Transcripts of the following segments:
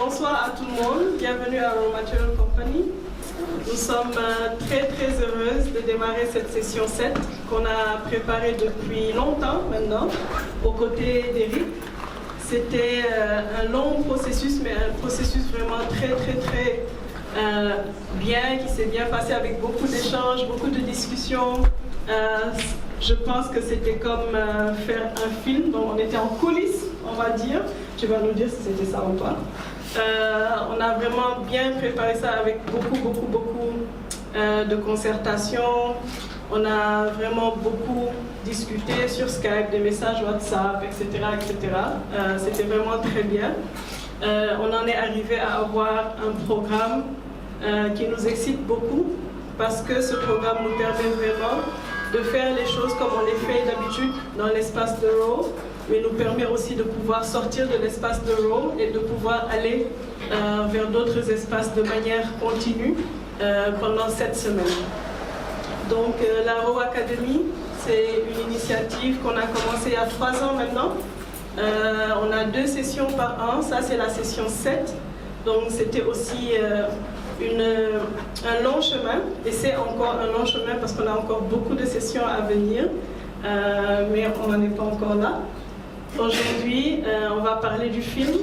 bonsoir à tout le monde, bienvenue à Raw Material Company. Nous sommes très heureuses de démarrer cette session 7 qu'on a préparée depuis longtemps maintenant, aux côtés d'Eric. C'était un long processus, mais un processus vraiment très bien, qui s'est bien passé avec beaucoup d'échanges, beaucoup de discussions. Je pense que c'était comme faire un film, donc on était en coulisses, on va dire. Tu vas nous dire si c'était ça ou pas. On a vraiment bien préparé ça avec beaucoup de concertation. On a vraiment beaucoup discuté sur Skype, des messages WhatsApp, etc. C'était vraiment très bien. On en est arrivé à avoir un programme qui nous excite beaucoup parce que ce programme nous permet vraiment de faire les choses comme on les fait d'habitude dans l'espace de Raw, mais nous permet aussi de pouvoir sortir de l'espace de Raw et de pouvoir aller vers d'autres espaces de manière continue pendant 7 semaines. Donc la Raw Academy, c'est une initiative qu'on a commencée il y a 3 ans maintenant. On a 2 sessions par an, ça c'est la session 7, donc c'était aussi un long chemin, et c'est encore un long chemin parce qu'on a encore beaucoup de sessions à venir, mais on n'en est pas encore là. Aujourd'hui, on va parler du film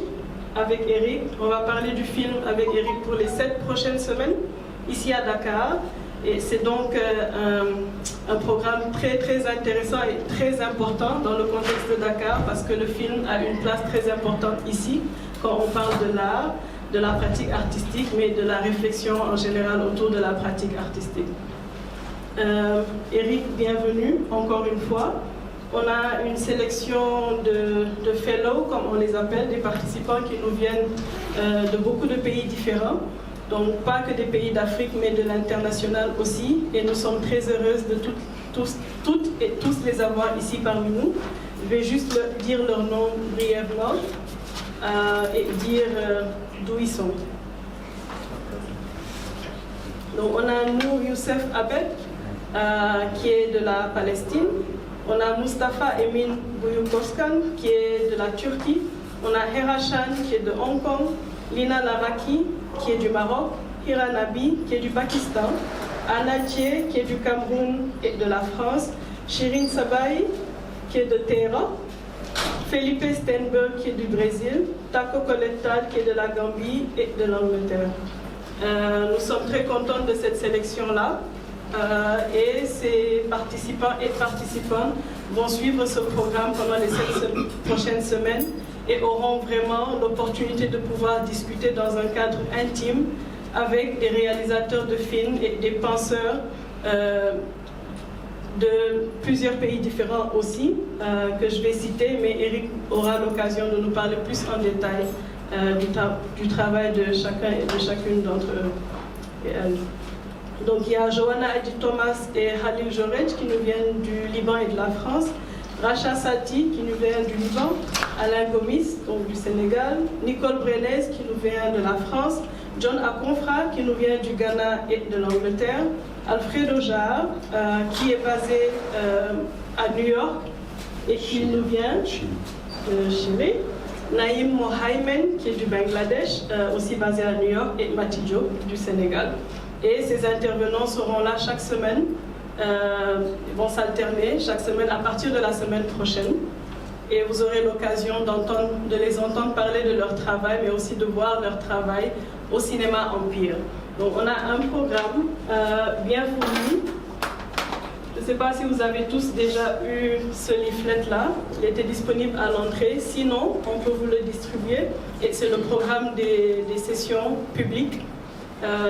avec Eric. On va parler du film avec Eric pour les 7 prochaines semaines, ici à Dakar. Et c'est donc un programme très intéressant et très important dans le contexte de Dakar, parce que le film a une place très importante ici, quand on parle de l'art, de la pratique artistique, mais de la réflexion en général autour de la pratique artistique. Eric, bienvenue encore une fois. On a une sélection de fellows, comme on les appelle, des participants qui nous viennent de beaucoup de pays différents. Donc pas que des pays d'Afrique, mais de l'international aussi. Et nous sommes très heureuses de toutes et tous les avoir ici parmi nous. Je vais juste dire leur nom brièvement et dire d'où ils sont. Donc on a Nour Youssef Abed, qui est de la Palestine. On a Mustafa Emin Bouyukoskan, qui est de la Turquie. On a Herachan, qui est de Hong Kong. Lina Laraki, qui est du Maroc. Hira Nabi, qui est du Pakistan. Anna Thier, qui est du Cameroun et de la France. Shirin Sabaï, qui est de Téhéran. Felipe Stenberg, qui est du Brésil. Taco Collectal, qui est de la Gambie et de l'Angleterre. Nous sommes très contents de cette sélection-là. Et ces participants et participantes vont suivre ce programme pendant les 7 prochaines semaines et auront vraiment l'opportunité de pouvoir discuter dans un cadre intime avec des réalisateurs de films et des penseurs de plusieurs pays différents aussi, que je vais citer, mais Eric aura l'occasion de nous parler plus en détail du travail de chacun et de chacune d'entre eux. Donc il y a Johanna Edi Thomas et Halil Jorej qui nous viennent du Liban et de la France, Racha Sati qui nous vient du Liban, Alain Gomis donc du Sénégal, Nicole Brenez qui nous vient de la France, John Akonfra qui nous vient du Ghana et de l'Angleterre, Alfredo Jarre qui est basé à New York et qui nous vient de Chili, Naïm Mohamed qui est du Bangladesh, aussi basé à New York, et Mati Diop du Sénégal. Et ces intervenants seront là chaque semaine, ils vont s'alterner chaque semaine à partir de la semaine prochaine. Et vous aurez l'occasion de les entendre parler de leur travail, mais aussi de voir leur travail au cinéma Empire. Donc on a un programme bien fourni. Je ne sais pas si vous avez tous déjà eu ce leaflet-là, il était disponible à l'entrée, sinon on peut vous le distribuer. Et c'est le programme des sessions publiques.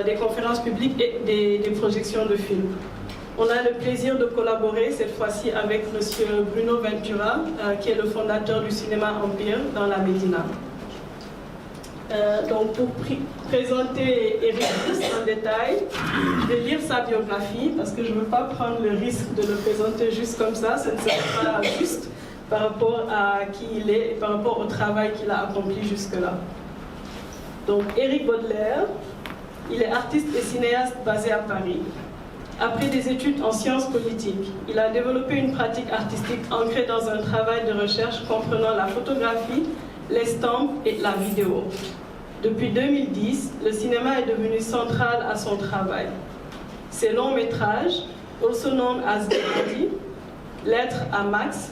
Des conférences publiques et des projections de films. On a le plaisir de collaborer cette fois-ci avec M. Bruno Ventura, qui est le fondateur du cinéma Empire dans la Médina. Donc pour présenter Eric en détail, je vais lire sa biographie parce que je ne veux pas prendre le risque de le présenter juste comme ça, ce ne serait pas juste par rapport à qui il est et par rapport au travail qu'il a accompli jusque-là. Donc Eric Baudelaire, il est artiste et cinéaste basé à Paris. Après des études en sciences politiques, il a développé une pratique artistique ancrée dans un travail de recherche comprenant la photographie, l'estampe et la vidéo. Depuis 2010, le cinéma est devenu central à son travail. Ses longs métrages, also known as Gadi, Lettres à Max,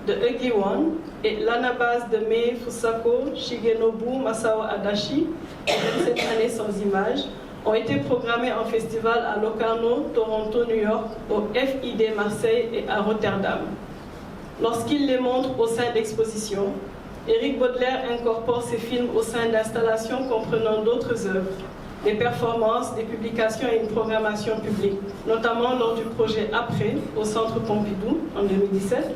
de Ugly One, et l'anabase de Mei Fusako Shigenobu Masao Adachi, 27 années sans images, ont été programmés en festival à Locarno, Toronto, New York, au FID Marseille et à Rotterdam. Lorsqu'il les montre au sein d'expositions, Éric Baudelaire incorpore ses films au sein d'installations comprenant d'autres œuvres, des performances, des publications et une programmation publique, notamment lors du projet Après au Centre Pompidou en 2017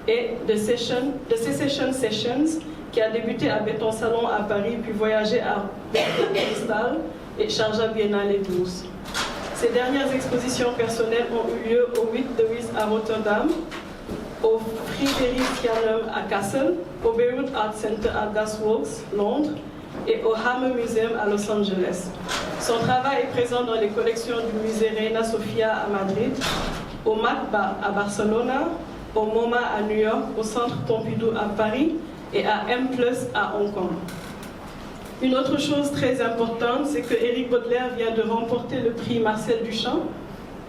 et de Secession Sessions qui a débuté à Béton Salon à Paris puis voyagé à Cristal et Sharjah Biennale 12. Ces dernières expositions personnelles ont eu lieu au 8 de Wies à Rotterdam, au Friederichianum à Kassel, au Beirut Art Center à Gasworks, Londres, et au Hammer Museum à Los Angeles. Son travail est présent dans les collections du musée Reina Sofia à Madrid, au MACBA à Barcelona, au MoMA à New York, au Centre Pompidou à Paris et à M+ à Hong Kong. Une autre chose très importante, c'est que Éric Baudelaire vient de remporter le prix Marcel Duchamp.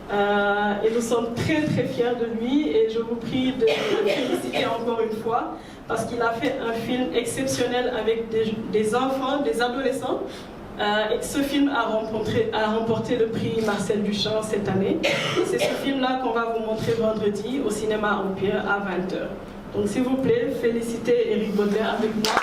Et nous sommes très très fiers de lui et je vous prie de le féliciter encore une fois parce qu'il a fait un film exceptionnel avec des enfants, des adolescents. Et ce film a remporté le prix Marcel Duchamp cette année. C'est ce film-là qu'on va vous montrer vendredi au Cinéma Empire à 20h. Donc s'il vous plaît, félicitez Éric Baudelaire avec moi.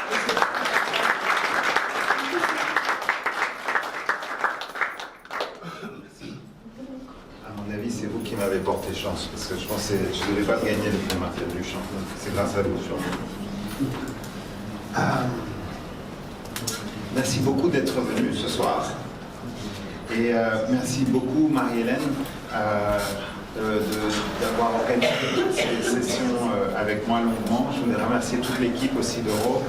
C'est vous qui m'avez porté chance, parce que je pensais que je ne devais pas gagner le prix Marcel Duchamp. C'est grâce à vous, surtout. Merci beaucoup d'être venu ce soir. Et merci beaucoup, Marie-Hélène, d'avoir organisé ces sessions avec moi longuement. Je voudrais remercier toute l'équipe aussi d'Euro,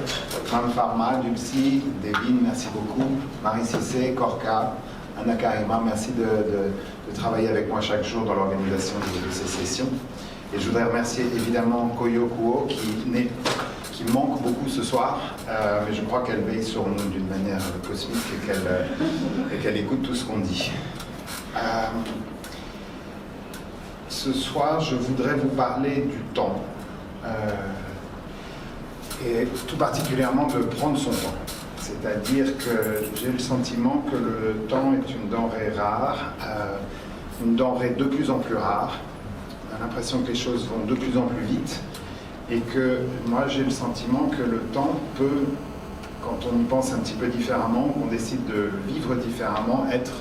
Ram Pharma, Dulcie, Devine, merci beaucoup, Marie Cissé, Korka, Anna Karima, merci de travailler avec moi chaque jour dans l'organisation de ces sessions. Et je voudrais remercier évidemment Koyo Kuo qui manque beaucoup ce soir, mais je crois qu'elle veille sur nous d'une manière cosmique et qu'elle écoute tout ce qu'on dit. Ce soir, je voudrais vous parler du temps, et tout particulièrement de prendre son temps. C'est-à-dire que j'ai le sentiment que le temps est une denrée rare, une denrée de plus en plus rare. On a l'impression que les choses vont de plus en plus vite et que moi j'ai le sentiment que le temps peut, quand on y pense un petit peu différemment, qu'on décide de le vivre différemment, être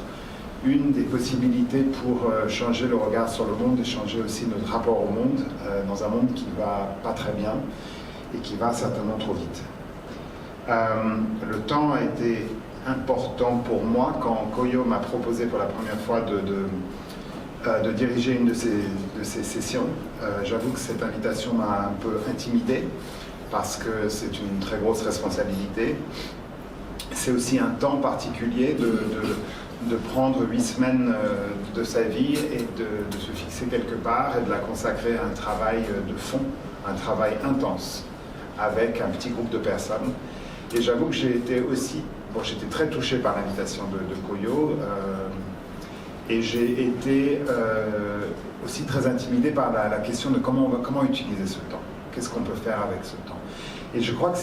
une des possibilités pour changer le regard sur le monde et changer aussi notre rapport au monde, dans un monde qui ne va pas très bien et qui va certainement trop vite. Le temps a été important pour moi quand Koyo m'a proposé pour la première fois de diriger une de ces sessions. J'avoue que cette invitation m'a un peu intimidé parce que c'est une très grosse responsabilité. C'est aussi un temps particulier de prendre 8 semaines de sa vie et de se fixer quelque part et de la consacrer à un travail de fond, un travail intense avec un petit groupe de personnes. Et j'avoue que j'ai été aussi, j'étais très touché par l'invitation de Koyo et j'ai été aussi très intimidé par la question de comment utiliser ce temps, qu'est-ce qu'on peut faire avec ce temps. Et je crois que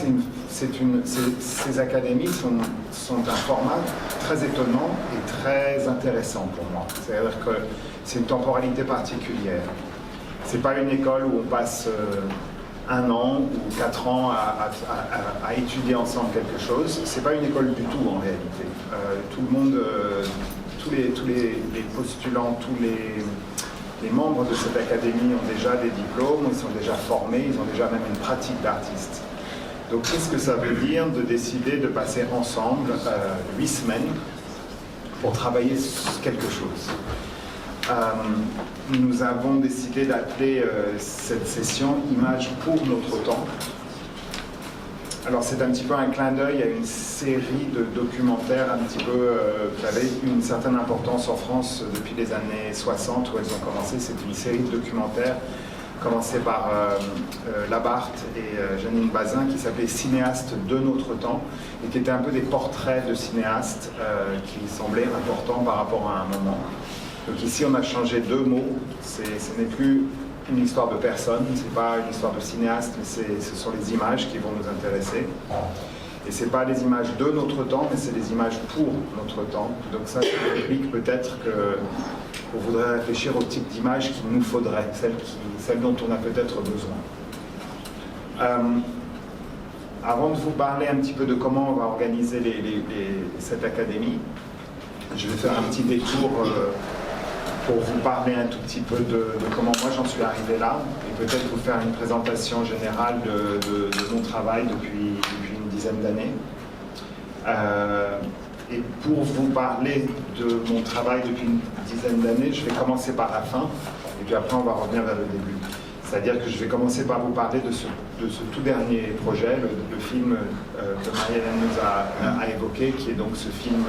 ces académies sont un format très étonnant et très intéressant pour moi. C'est-à-dire que c'est une temporalité particulière. C'est pas une école où on passe 1 an ou 4 ans à étudier ensemble quelque chose. C'est pas une école du tout en réalité. Tout le monde, tous les postulants, tous les membres de cette académie ont déjà des diplômes, ils sont déjà formés, ils ont déjà même une pratique d'artiste. Donc qu'est-ce que ça veut dire de décider de passer ensemble 8 semaines pour travailler sur quelque chose? Nous avons décidé d'appeler cette session « Images pour notre temps ». Alors c'est un petit peu un clin d'œil à une série de documentaires un petit peu qui avaient une certaine importance en France depuis les années 60 où elles ont commencé. C'est une série de documentaires commencé par Labarthe et Janine Bazin, qui s'appelait Cinéastes de notre temps, et qui étaient un peu des portraits de cinéastes qui semblaient importants par rapport à un moment. Donc ici, on a changé 2 mots. Ce n'est plus une histoire de personne, ce n'est pas une histoire de cinéaste, mais ce sont les images qui vont nous intéresser. Et ce n'est pas les images de notre temps, mais c'est les images pour notre temps. Donc ça implique peut-être qu'on voudrait réfléchir au type d'image qu'il nous faudrait, celle dont on a peut-être besoin. Avant de vous parler un petit peu de comment on va organiser cette académie, je vais faire un petit détour pour vous parler un tout petit peu de comment moi j'en suis arrivé là, et peut-être vous faire une présentation générale de mon travail depuis une dizaine d'années. Et pour vous parler de mon travail depuis une dizaine d'années, je vais commencer par la fin, et puis après on va revenir vers le début. C'est-à-dire que je vais commencer par vous parler de ce tout dernier projet, le film que Marie-Hélène nous a évoqué, qui est donc ce film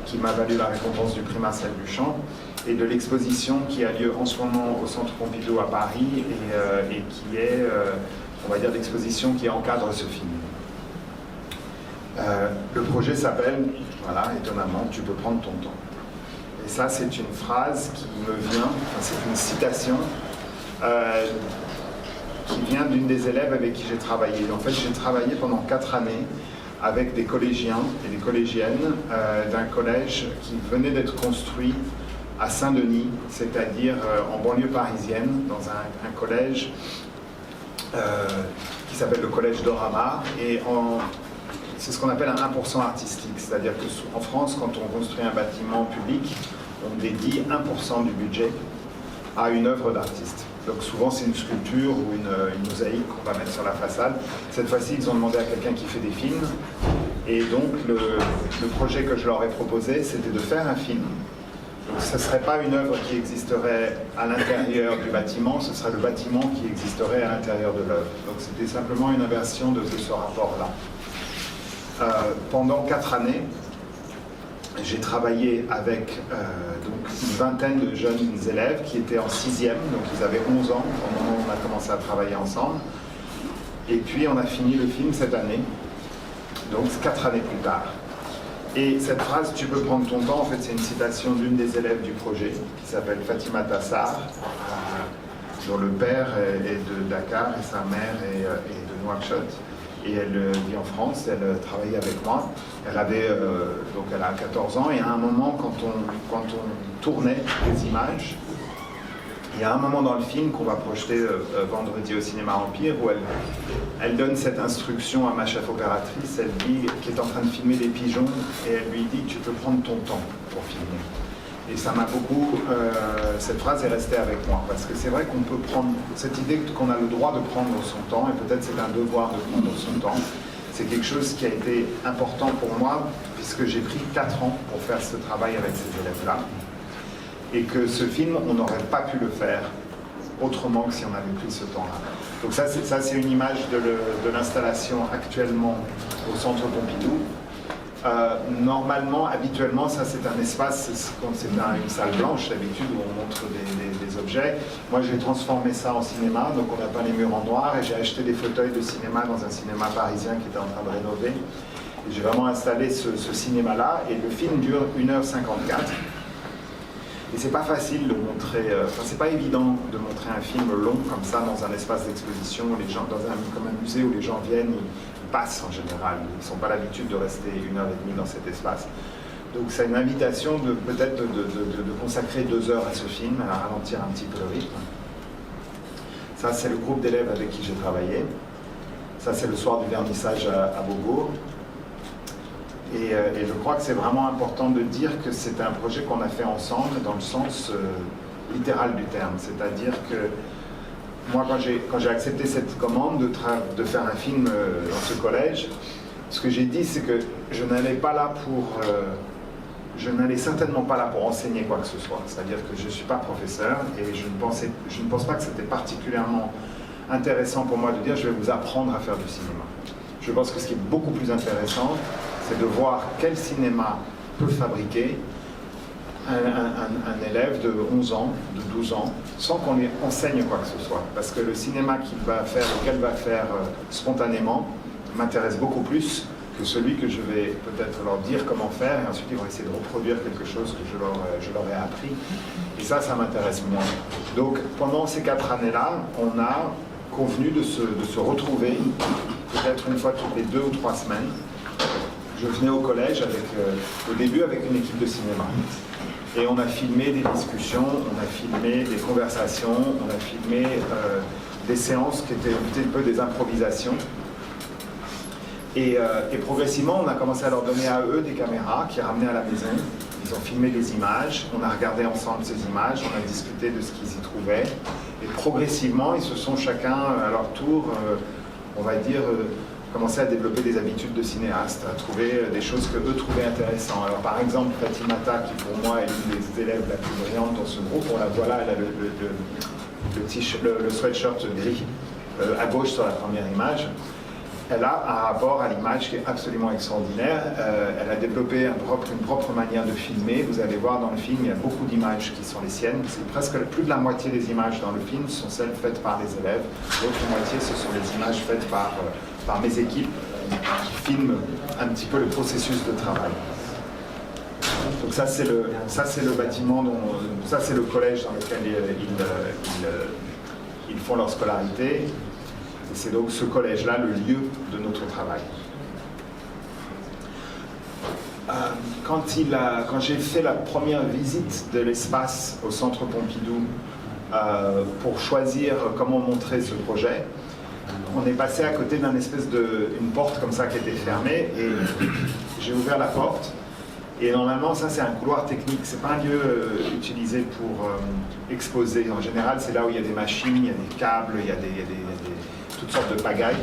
qui m'a valu la récompense du prix Marcel Duchamp, et de l'exposition qui a lieu en ce moment au Centre Pompidou à Paris, et qui est, on va dire, l'exposition qui encadre ce film. Le projet s'appelle, voilà, étonnamment, « Tu peux prendre ton temps ». Et ça, c'est une phrase qui me vient, c'est une citation qui vient d'une des élèves avec qui j'ai travaillé. En fait, j'ai travaillé pendant 4 années avec des collégiens et des collégiennes d'un collège qui venait d'être construit à Saint-Denis, c'est-à-dire en banlieue parisienne, dans un collège qui s'appelle le collège d'Oramar. Et c'est ce qu'on appelle un 1% artistique, c'est-à-dire qu'en France, quand on construit un bâtiment public, on dédie 1% du budget à une œuvre d'artiste. Donc souvent c'est une sculpture ou une mosaïque qu'on va mettre sur la façade. Cette fois-ci, ils ont demandé à quelqu'un qui fait des films. Et donc le projet que je leur ai proposé, c'était de faire un film. Donc ce ne serait pas une œuvre qui existerait à l'intérieur du bâtiment, ce serait le bâtiment qui existerait à l'intérieur de l'œuvre. Donc c'était simplement une inversion de ce rapport-là. Pendant 4 années, j'ai travaillé avec donc une vingtaine de jeunes élèves qui étaient en 6e, donc ils avaient 11 ans au moment où on a commencé à travailler ensemble. Et puis on a fini le film cette année, donc 4 années plus tard. Et cette phrase « Tu peux prendre ton temps », en fait c'est une citation d'une des élèves du projet qui s'appelle Fatima Tassar, dont le père est de Dakar et sa mère est de Nouakchott. Et elle vit en France, elle travaillait avec moi. Elle avait, donc elle a 14 ans, et à un moment, quand on tournait les images, il y a un moment dans le film qu'on va projeter vendredi au Cinéma Empire, où elle donne cette instruction à ma chef opératrice, elle dit, qui est en train de filmer des pigeons, et elle lui dit « Tu peux prendre ton temps pour filmer ». Et ça m'a beaucoup, cette phrase est restée avec moi, parce que c'est vrai qu'on peut prendre cette idée qu'on a le droit de prendre son temps, et peut-être c'est un devoir de prendre son temps. C'est quelque chose qui a été important pour moi, puisque j'ai pris 4 ans pour faire ce travail avec ces élèves-là, et que ce film, on n'aurait pas pu le faire autrement que si on avait pris ce temps-là. Donc ça c'est une image de l'installation actuellement au Centre Pompidou. Normalement, habituellement, ça c'est un espace, c'est une salle blanche d'habitude où on montre des objets. Moi j'ai transformé ça en cinéma, donc on n'a pas les murs en noir, et j'ai acheté des fauteuils de cinéma dans un cinéma parisien qui était en train de rénover. Et j'ai vraiment installé ce cinéma-là, et le film dure 1h54. Et c'est pas facile de montrer, c'est pas évident de montrer un film long comme ça dans un espace d'exposition, comme un musée où les gens viennent, ils passent en général, ils n'ont pas l'habitude de rester 1h30 dans cet espace. Donc c'est une invitation de peut-être de consacrer 2 heures à ce film, à ralentir un petit peu le rythme. Ça c'est le groupe d'élèves avec qui j'ai travaillé. Ça c'est le soir du vernissage à Beaubourg. Et je crois que c'est vraiment important de dire que c'est un projet qu'on a fait ensemble dans le sens littéral du terme. C'est-à-dire que moi, quand j'ai accepté cette commande de faire un film dans ce collège, ce que j'ai dit, c'est que je n'allais certainement pas là pour enseigner quoi que ce soit. C'est-à-dire que je ne suis pas professeur, et je ne pense pas que c'était particulièrement intéressant pour moi de dire je vais vous apprendre à faire du cinéma. Je pense que ce qui est beaucoup plus intéressant, c'est de voir quel cinéma peut fabriquer un élève de 11 ans, de 12 ans, sans qu'on lui enseigne quoi que ce soit. Parce que le cinéma qu'elle va faire spontanément m'intéresse beaucoup plus que celui que je vais peut-être leur dire comment faire, et ensuite ils vont essayer de reproduire quelque chose que je leur ai appris. Et ça m'intéresse moins. Donc pendant ces 4 années-là, on a convenu de se retrouver, peut-être une fois toutes les 2 ou 3 semaines. Je venais au collège au début avec une équipe de cinéma. Et on a filmé des discussions, on a filmé des conversations, on a filmé des séances qui étaient un petit peu des improvisations. Et progressivement, on a commencé à leur donner à eux des caméras qui ramenaient à la maison. Ils ont filmé des images, on a regardé ensemble ces images, on a discuté de ce qu'ils y trouvaient. Et progressivement, ils se sont chacun, à leur tour, on va dire, commencé à développer des habitudes de cinéaste, à trouver des choses que eux trouvaient intéressantes. Alors par exemple, Fatimata, qui pour moi est l'une des élèves la plus brillante dans ce groupe, on la voit là, elle a le sweatshirt gris à gauche sur la première image. Elle a un rapport à l'image qui est absolument extraordinaire. Elle a développé une propre manière de filmer. Vous allez voir dans le film, il y a beaucoup d'images qui sont les siennes. C'est presque plus de la moitié des images dans le film sont celles faites par les élèves. L'autre moitié, ce sont les images faites par mes équipes qui filment un petit peu le processus de travail. Donc ça, c'est le bâtiment, ça c'est le collège dans lequel ils font leur scolarité. C'est donc ce collège-là le lieu de notre travail. Quand j'ai fait la première visite de l'espace au Centre Pompidou pour choisir comment montrer ce projet, on est passé à côté d'une porte comme ça qui était fermée, et j'ai ouvert la porte. Et normalement, ça c'est un couloir technique, c'est pas un lieu utilisé pour exposer. En général, c'est là où il y a des machines, il y a des câbles, il y a toutes sortes de pagailles.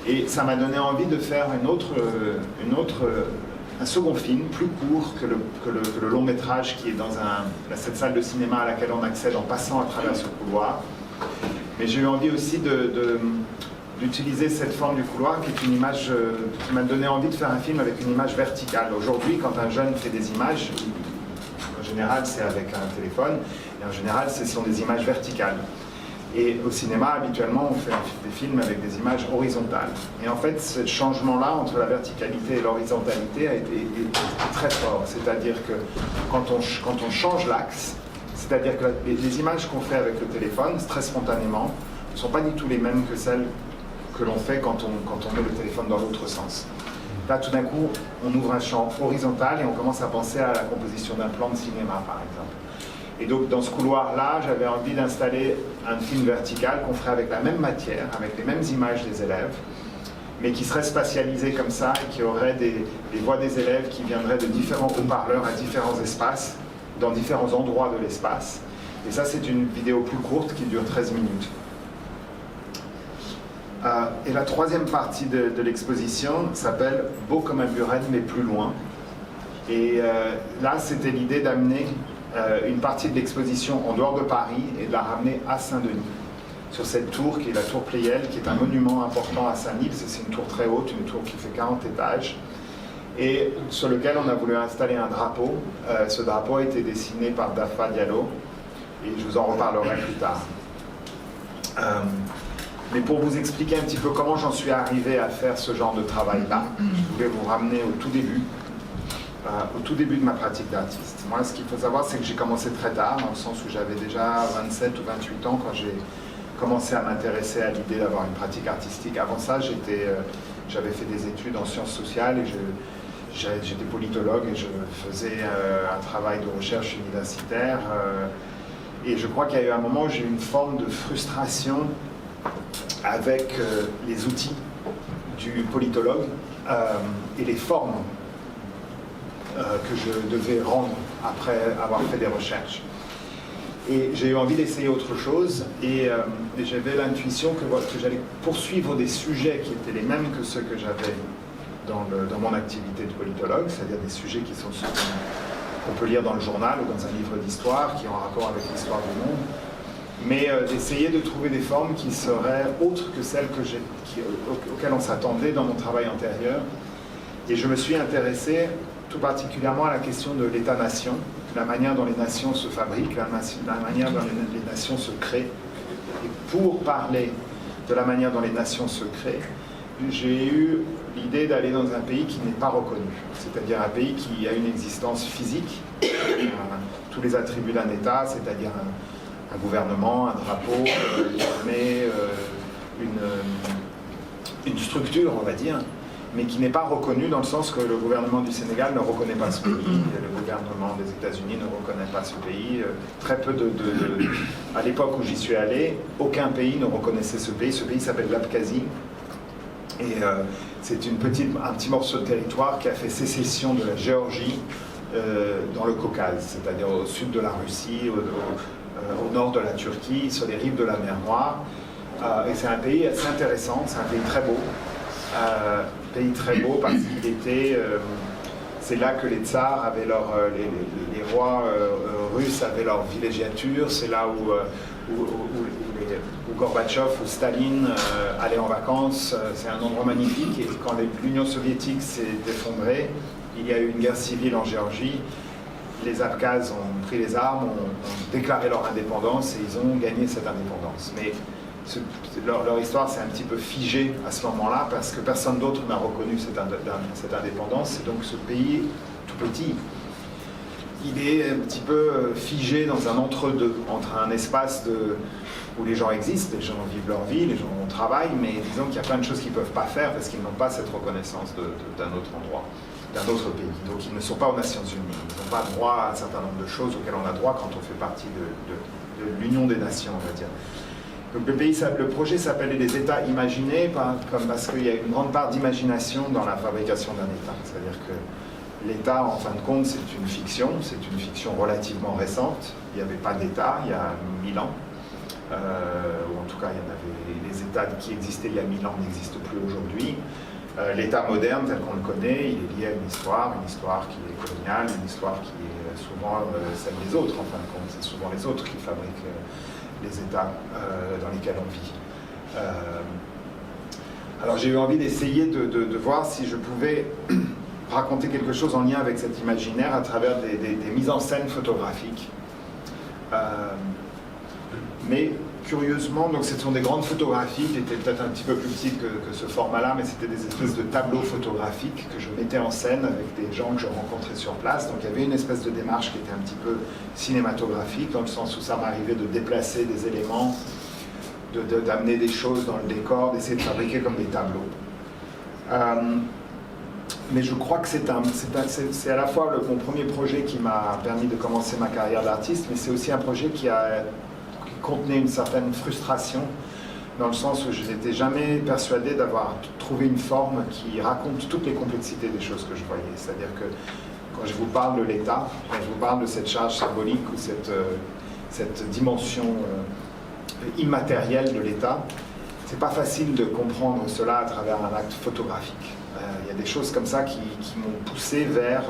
Et ça m'a donné envie de faire un second film, plus court que le long métrage qui est dans cette salle de cinéma à laquelle on accède en passant à travers ce couloir. Mais j'ai eu envie aussi d'utiliser cette forme du couloir qui est une image qui m'a donné envie de faire un film avec une image verticale. Aujourd'hui, quand un jeune fait des images, en général c'est avec un téléphone, et en général ce sont des images verticales. Et au cinéma, habituellement, on fait des films avec des images horizontales. Et en fait, ce changement-là entre la verticalité et l'horizontalité a été très fort. C'est-à-dire que quand on change l'axe, c'est-à-dire que les images qu'on fait avec le téléphone, très spontanément, ne sont pas du tout les mêmes que celles que l'on fait quand on met le téléphone dans l'autre sens. Là, tout d'un coup, on ouvre un champ horizontal et on commence à penser à la composition d'un plan de cinéma, par exemple. Et donc, dans ce couloir-là, j'avais envie d'installer un film vertical qu'on ferait avec la même matière, avec les mêmes images des élèves, mais qui serait spatialisé comme ça et qui aurait des voix des élèves qui viendraient de différents haut-parleurs à différents espaces, dans différents endroits de l'espace. Et ça, c'est une vidéo plus courte qui dure 13 minutes. Et la troisième partie de l'exposition s'appelle « Beau comme un Buren, mais plus loin ». Et là, c'était l'idée d'amener une partie de l'exposition en dehors de Paris et de la ramener à Saint-Denis, sur cette tour qui est la tour Pleyel, qui est un monument important à Saint-Denis. C'est une tour très haute, une tour qui fait 40 étages, et sur lequel on a voulu installer un drapeau. Ce drapeau a été dessiné par Dafa Diallo, et je vous en reparlerai plus tard. Mais pour vous expliquer un petit peu comment j'en suis arrivé à faire ce genre de travail-là, je voulais vous ramener au tout début de ma pratique d'artiste. Moi, ce qu'il faut savoir, c'est que j'ai commencé très tard, dans le sens où j'avais déjà 27 ou 28 ans quand j'ai commencé à m'intéresser à l'idée d'avoir une pratique artistique. Avant ça, j'avais fait des études en sciences sociales et j'étais politologue et je faisais un travail de recherche universitaire. Et je crois qu'il y a eu un moment où j'ai eu une forme de frustration avec les outils du politologue et les formes que je devais rendre après avoir fait des recherches. Et j'ai eu envie d'essayer autre chose, et j'avais l'intuition que j'allais poursuivre des sujets qui étaient les mêmes que ceux que j'avais dans mon activité de politologue, c'est-à-dire des sujets qui sont ceux qu'on peut lire dans le journal ou dans un livre d'histoire, qui ont un rapport avec l'histoire du monde, mais d'essayer de trouver des formes qui seraient autres que celles auxquelles on s'attendait dans mon travail antérieur. Et je me suis intéressé tout particulièrement à la question de l'État-nation, la manière dont les nations se fabriquent, la manière dont les nations se créent. Et pour parler de la manière dont les nations se créent, j'ai eu l'idée d'aller dans un pays qui n'est pas reconnu, c'est-à-dire un pays qui a une existence physique, tous les attributs d'un État, c'est-à-dire un gouvernement, un drapeau, une armée, une structure, on va dire, mais qui n'est pas reconnu dans le sens que le gouvernement du Sénégal ne reconnaît pas ce pays, le gouvernement des États-Unis ne reconnaît pas ce pays. Très peu à l'époque où j'y suis allé, aucun pays ne reconnaissait ce pays. Ce pays s'appelle l'Abkhazie. Et c'est un petit morceau de territoire qui a fait sécession de la Géorgie dans le Caucase, c'est-à-dire au sud de la Russie, au nord de la Turquie, sur les rives de la mer Noire. Et c'est un pays assez intéressant, c'est un pays très beau. Pays très beau parce qu'il était... c'est là que les tsars avaient les rois russes avaient leur villégiature, c'est là où Gorbatchev ou Staline allaient en vacances. C'est un endroit magnifique et quand l'Union soviétique s'est effondrée, il y a eu une guerre civile en Géorgie. Les Abkhazes ont pris les armes, ont déclaré leur indépendance et ils ont gagné cette indépendance. Mais leur histoire s'est un petit peu figée à ce moment-là parce que personne d'autre n'a reconnu cette indépendance. Et donc ce pays, tout petit, il est un petit peu figé dans un entre-deux, entre un espace où les gens existent, les gens vivent leur vie, les gens travaillent, mais disons qu'il y a plein de choses qu'ils ne peuvent pas faire parce qu'ils n'ont pas cette reconnaissance d'un autre endroit, d'un autre pays. Donc ils ne sont pas aux Nations Unies, ils n'ont pas droit à un certain nombre de choses auxquelles on a droit quand on fait partie de l'Union des Nations, on va dire. Donc le projet s'appelait les États imaginés parce qu'il y a une grande part d'imagination dans la fabrication d'un État. C'est-à-dire que l'État, en fin de compte, c'est une fiction relativement récente. Il n'y avait pas d'État il y a 1000 ans. Ou en tout cas, il y en avait, les États qui existaient il y a 1000 ans n'existent plus aujourd'hui. L'État moderne, tel qu'on le connaît, il est lié à une histoire qui est coloniale, une histoire qui est souvent celle des autres, en fin de compte. C'est souvent les autres qui fabriquent les États dans lesquels on vit. Alors j'ai eu envie d'essayer de voir si je pouvais raconter quelque chose en lien avec cet imaginaire à travers des mises en scène photographiques. Mais curieusement, donc ce sont des grandes photographies qui étaient peut-être un petit peu plus petites que ce format-là, mais c'était des espèces de tableaux photographiques que je mettais en scène avec des gens que je rencontrais sur place. Donc il y avait une espèce de démarche qui était un petit peu cinématographique, dans le sens où ça m'arrivait de déplacer des éléments, d'amener des choses dans le décor, d'essayer de fabriquer comme des tableaux. Mais je crois que c'est à la fois mon premier projet qui m'a permis de commencer ma carrière d'artiste, mais c'est aussi un projet qui contenait une certaine frustration, dans le sens où je n'étais jamais persuadé d'avoir trouvé une forme qui raconte toutes les complexités des choses que je voyais. C'est-à-dire que quand je vous parle de l'État, quand je vous parle de cette charge symbolique ou cette dimension immatérielle de l'État, c'est pas facile de comprendre cela à travers un acte photographique. Il y a des choses comme ça qui m'ont poussé vers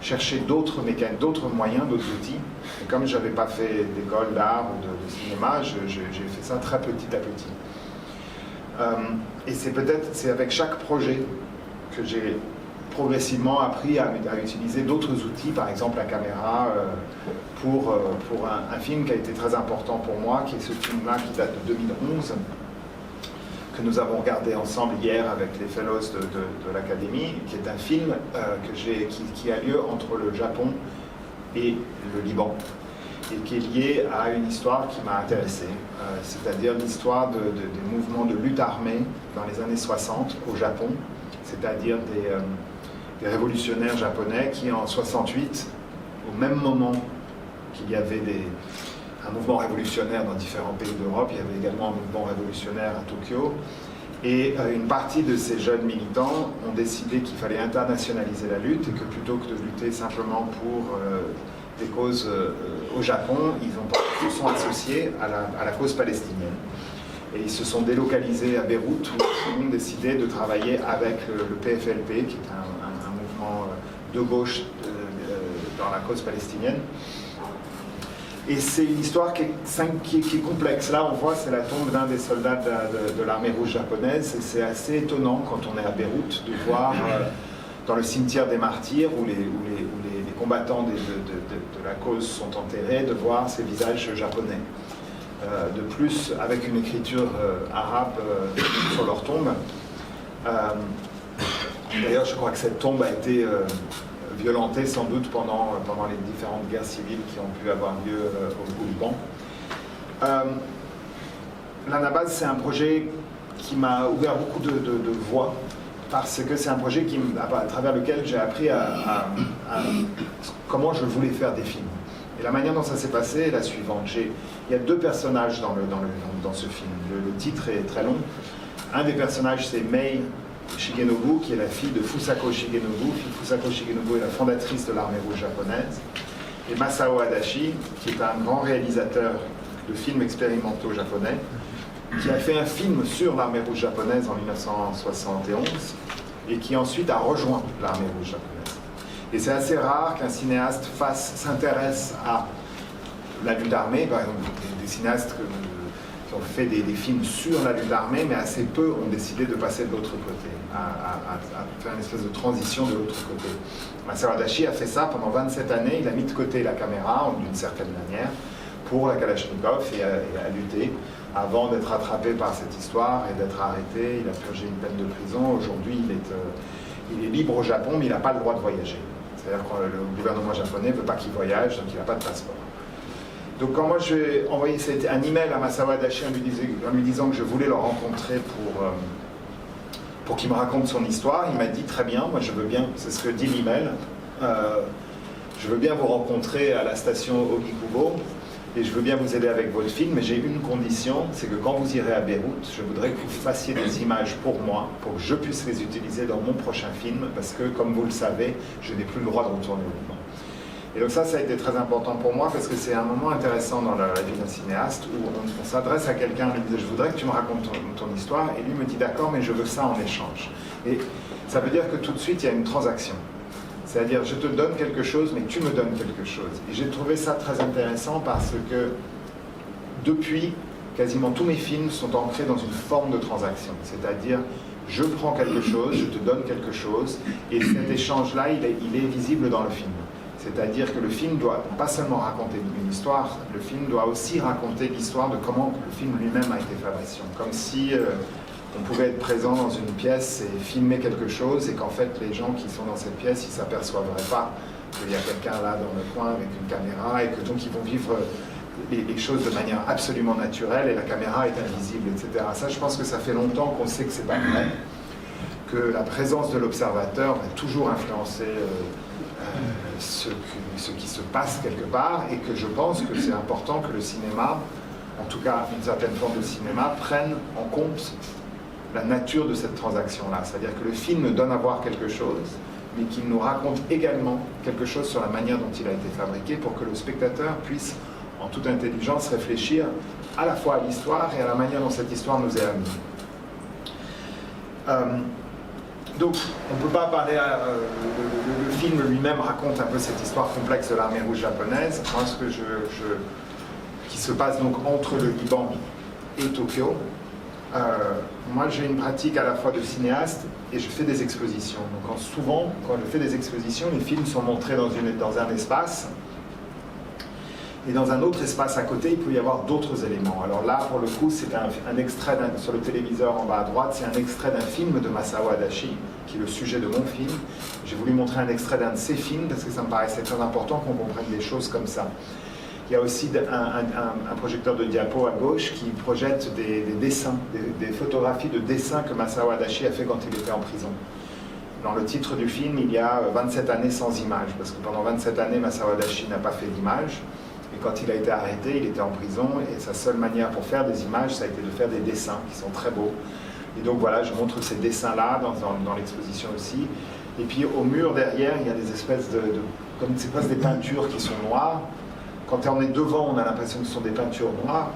chercher d'autres mécanismes, d'autres moyens, d'autres outils. Et comme je n'avais pas fait d'école d'art ou de cinéma, j'ai fait ça très petit à petit. Et c'est avec chaque projet que j'ai progressivement appris à utiliser d'autres outils, par exemple la caméra, pour un film qui a été très important pour moi, qui est ce film-là qui date de 2011, que nous avons regardé ensemble hier avec les fellows de l'Académie, qui est un film qui a lieu entre le Japon et le Liban, et qui est lié à une histoire qui m'a intéressé, c'est-à-dire l'histoire des mouvements de lutte armée dans les années 60 au Japon, c'est-à-dire des révolutionnaires japonais qui en 68, au même moment qu'il y avait un mouvement révolutionnaire dans différents pays d'Europe, il y avait également un mouvement révolutionnaire à Tokyo, et une partie de ces jeunes militants ont décidé qu'il fallait internationaliser la lutte et que plutôt que de lutter simplement pour des causes au Japon, ils se sont associés à la cause palestinienne. Et ils se sont délocalisés à Beyrouth où ils ont décidé de travailler avec le PFLP, qui est un mouvement de gauche dans la cause palestinienne. Et c'est une histoire qui est complexe. Là, on voit, c'est la tombe d'un des soldats de l'armée rouge japonaise. Et c'est assez étonnant, quand on est à Beyrouth, de voir dans le cimetière des martyrs, où les combattants de la cause sont enterrés, de voir ces visages japonais. De plus, avec une écriture arabe sur leur tombe. D'ailleurs, je crois que cette tombe a été violentée sans doute pendant les différentes guerres civiles qui ont pu avoir lieu au Liban. L'Anabase, c'est un projet qui m'a ouvert beaucoup de voies, parce que c'est un projet à travers lequel j'ai appris à comment je voulais faire des films. Et la manière dont ça s'est passé est la suivante. Il y a deux personnages dans ce film. Le titre est très long. Un des personnages, c'est Mei Shigenobu, qui est la fille de Fusako Shigenobu. Fusako Shigenobu est la fondatrice de l'armée rouge japonaise. Et Masao Adachi, qui est un grand réalisateur de films expérimentaux japonais, qui a fait un film sur l'armée rouge japonaise en 1971 et qui ensuite a rejoint l'armée rouge japonaise. Et c'est assez rare qu'un cinéaste s'intéresse à la lutte armée. Par exemple, des cinéastes qui ont fait des films sur la lutte armée, mais assez peu ont décidé de passer de l'autre côté, à faire une espèce de transition de l'autre côté. Masao Adachi a fait ça pendant 27 années. Il a mis de côté la caméra, d'une certaine manière, pour la Kalachnikov et a lutté avant d'être rattrapé par cette histoire et d'être arrêté. Il a purgé une peine de prison. Aujourd'hui, il est libre au Japon, mais il n'a pas le droit de voyager. C'est-à-dire que le gouvernement japonais ne veut pas qu'il voyage, donc il n'a pas de passeport. Donc quand moi j'ai envoyé un email à Masao Adachi en lui disant que je voulais le rencontrer pour qu'il me raconte son histoire, il m'a dit très bien, moi je veux bien, c'est ce que dit l'email, je veux bien vous rencontrer à la station Ogikubo et je veux bien vous aider avec votre film, mais j'ai une condition, c'est que quand vous irez à Beyrouth, je voudrais que vous fassiez des images pour moi, pour que je puisse les utiliser dans mon prochain film, parce que comme vous le savez, je n'ai plus le droit de retourner au Liban. Et donc ça a été très important pour moi, parce que c'est un moment intéressant dans la vie d'un cinéaste, où on s'adresse à quelqu'un, lui dit « je voudrais que tu me racontes ton histoire », et lui me dit « d'accord, mais je veux ça en échange ». Et ça veut dire que tout de suite, il y a une transaction. C'est-à-dire, je te donne quelque chose, mais tu me donnes quelque chose. Et j'ai trouvé ça très intéressant parce que, depuis, quasiment tous mes films sont ancrés dans une forme de transaction. C'est-à-dire, je prends quelque chose, je te donne quelque chose, et cet échange-là, il est visible dans le film. C'est-à-dire que le film doit pas seulement raconter une histoire, le film doit aussi raconter l'histoire de comment le film lui-même a été fabriqué. Comme si on pouvait être présent dans une pièce et filmer quelque chose et qu'en fait les gens qui sont dans cette pièce, ils ne s'aperçoiveraient pas qu'il y a quelqu'un là dans le coin avec une caméra et que donc ils vont vivre les choses de manière absolument naturelle et la caméra est invisible, etc. Ça, je pense que ça fait longtemps qu'on sait que c'est pas vrai, que la présence de l'observateur va toujours influencer ce qui se passe quelque part, et que je pense que c'est important que le cinéma, en tout cas une certaine forme de cinéma, prenne en compte la nature de cette transaction-là. C'est-à-dire que le film donne à voir quelque chose, mais qu'il nous raconte également quelque chose sur la manière dont il a été fabriqué pour que le spectateur puisse, en toute intelligence, réfléchir à la fois à l'histoire et à la manière dont cette histoire nous est amenée. Donc, on ne peut pas parler, le film lui-même raconte un peu cette histoire complexe de l'armée rouge japonaise, qui se passe donc entre le Liban et Tokyo. Moi, j'ai une pratique à la fois de cinéaste et je fais des expositions. Donc, souvent, quand je fais des expositions, les films sont montrés dans un espace. Et dans un autre espace à côté, il peut y avoir d'autres éléments. Alors là, pour le coup, c'est un extrait sur le téléviseur en bas à droite, c'est un extrait d'un film de Masao Adachi, qui est le sujet de mon film. J'ai voulu montrer un extrait d'un de ses films, parce que ça me paraissait très important qu'on comprenne des choses comme ça. Il y a aussi un projecteur de diapo à gauche qui projette des dessins, des photographies de dessins que Masao Adachi a fait quand il était en prison. Dans le titre du film, il y a 27 années sans images, parce que pendant 27 années, Masao Adachi n'a pas fait d'images. Et quand il a été arrêté, il était en prison, et sa seule manière pour faire des images, ça a été de faire des dessins qui sont très beaux. Et donc voilà, je montre ces dessins-là dans l'exposition aussi. Et puis au mur derrière, il y a des espèces comme c'est presque des peintures qui sont noires. Quand on est devant, on a l'impression que ce sont des peintures noires.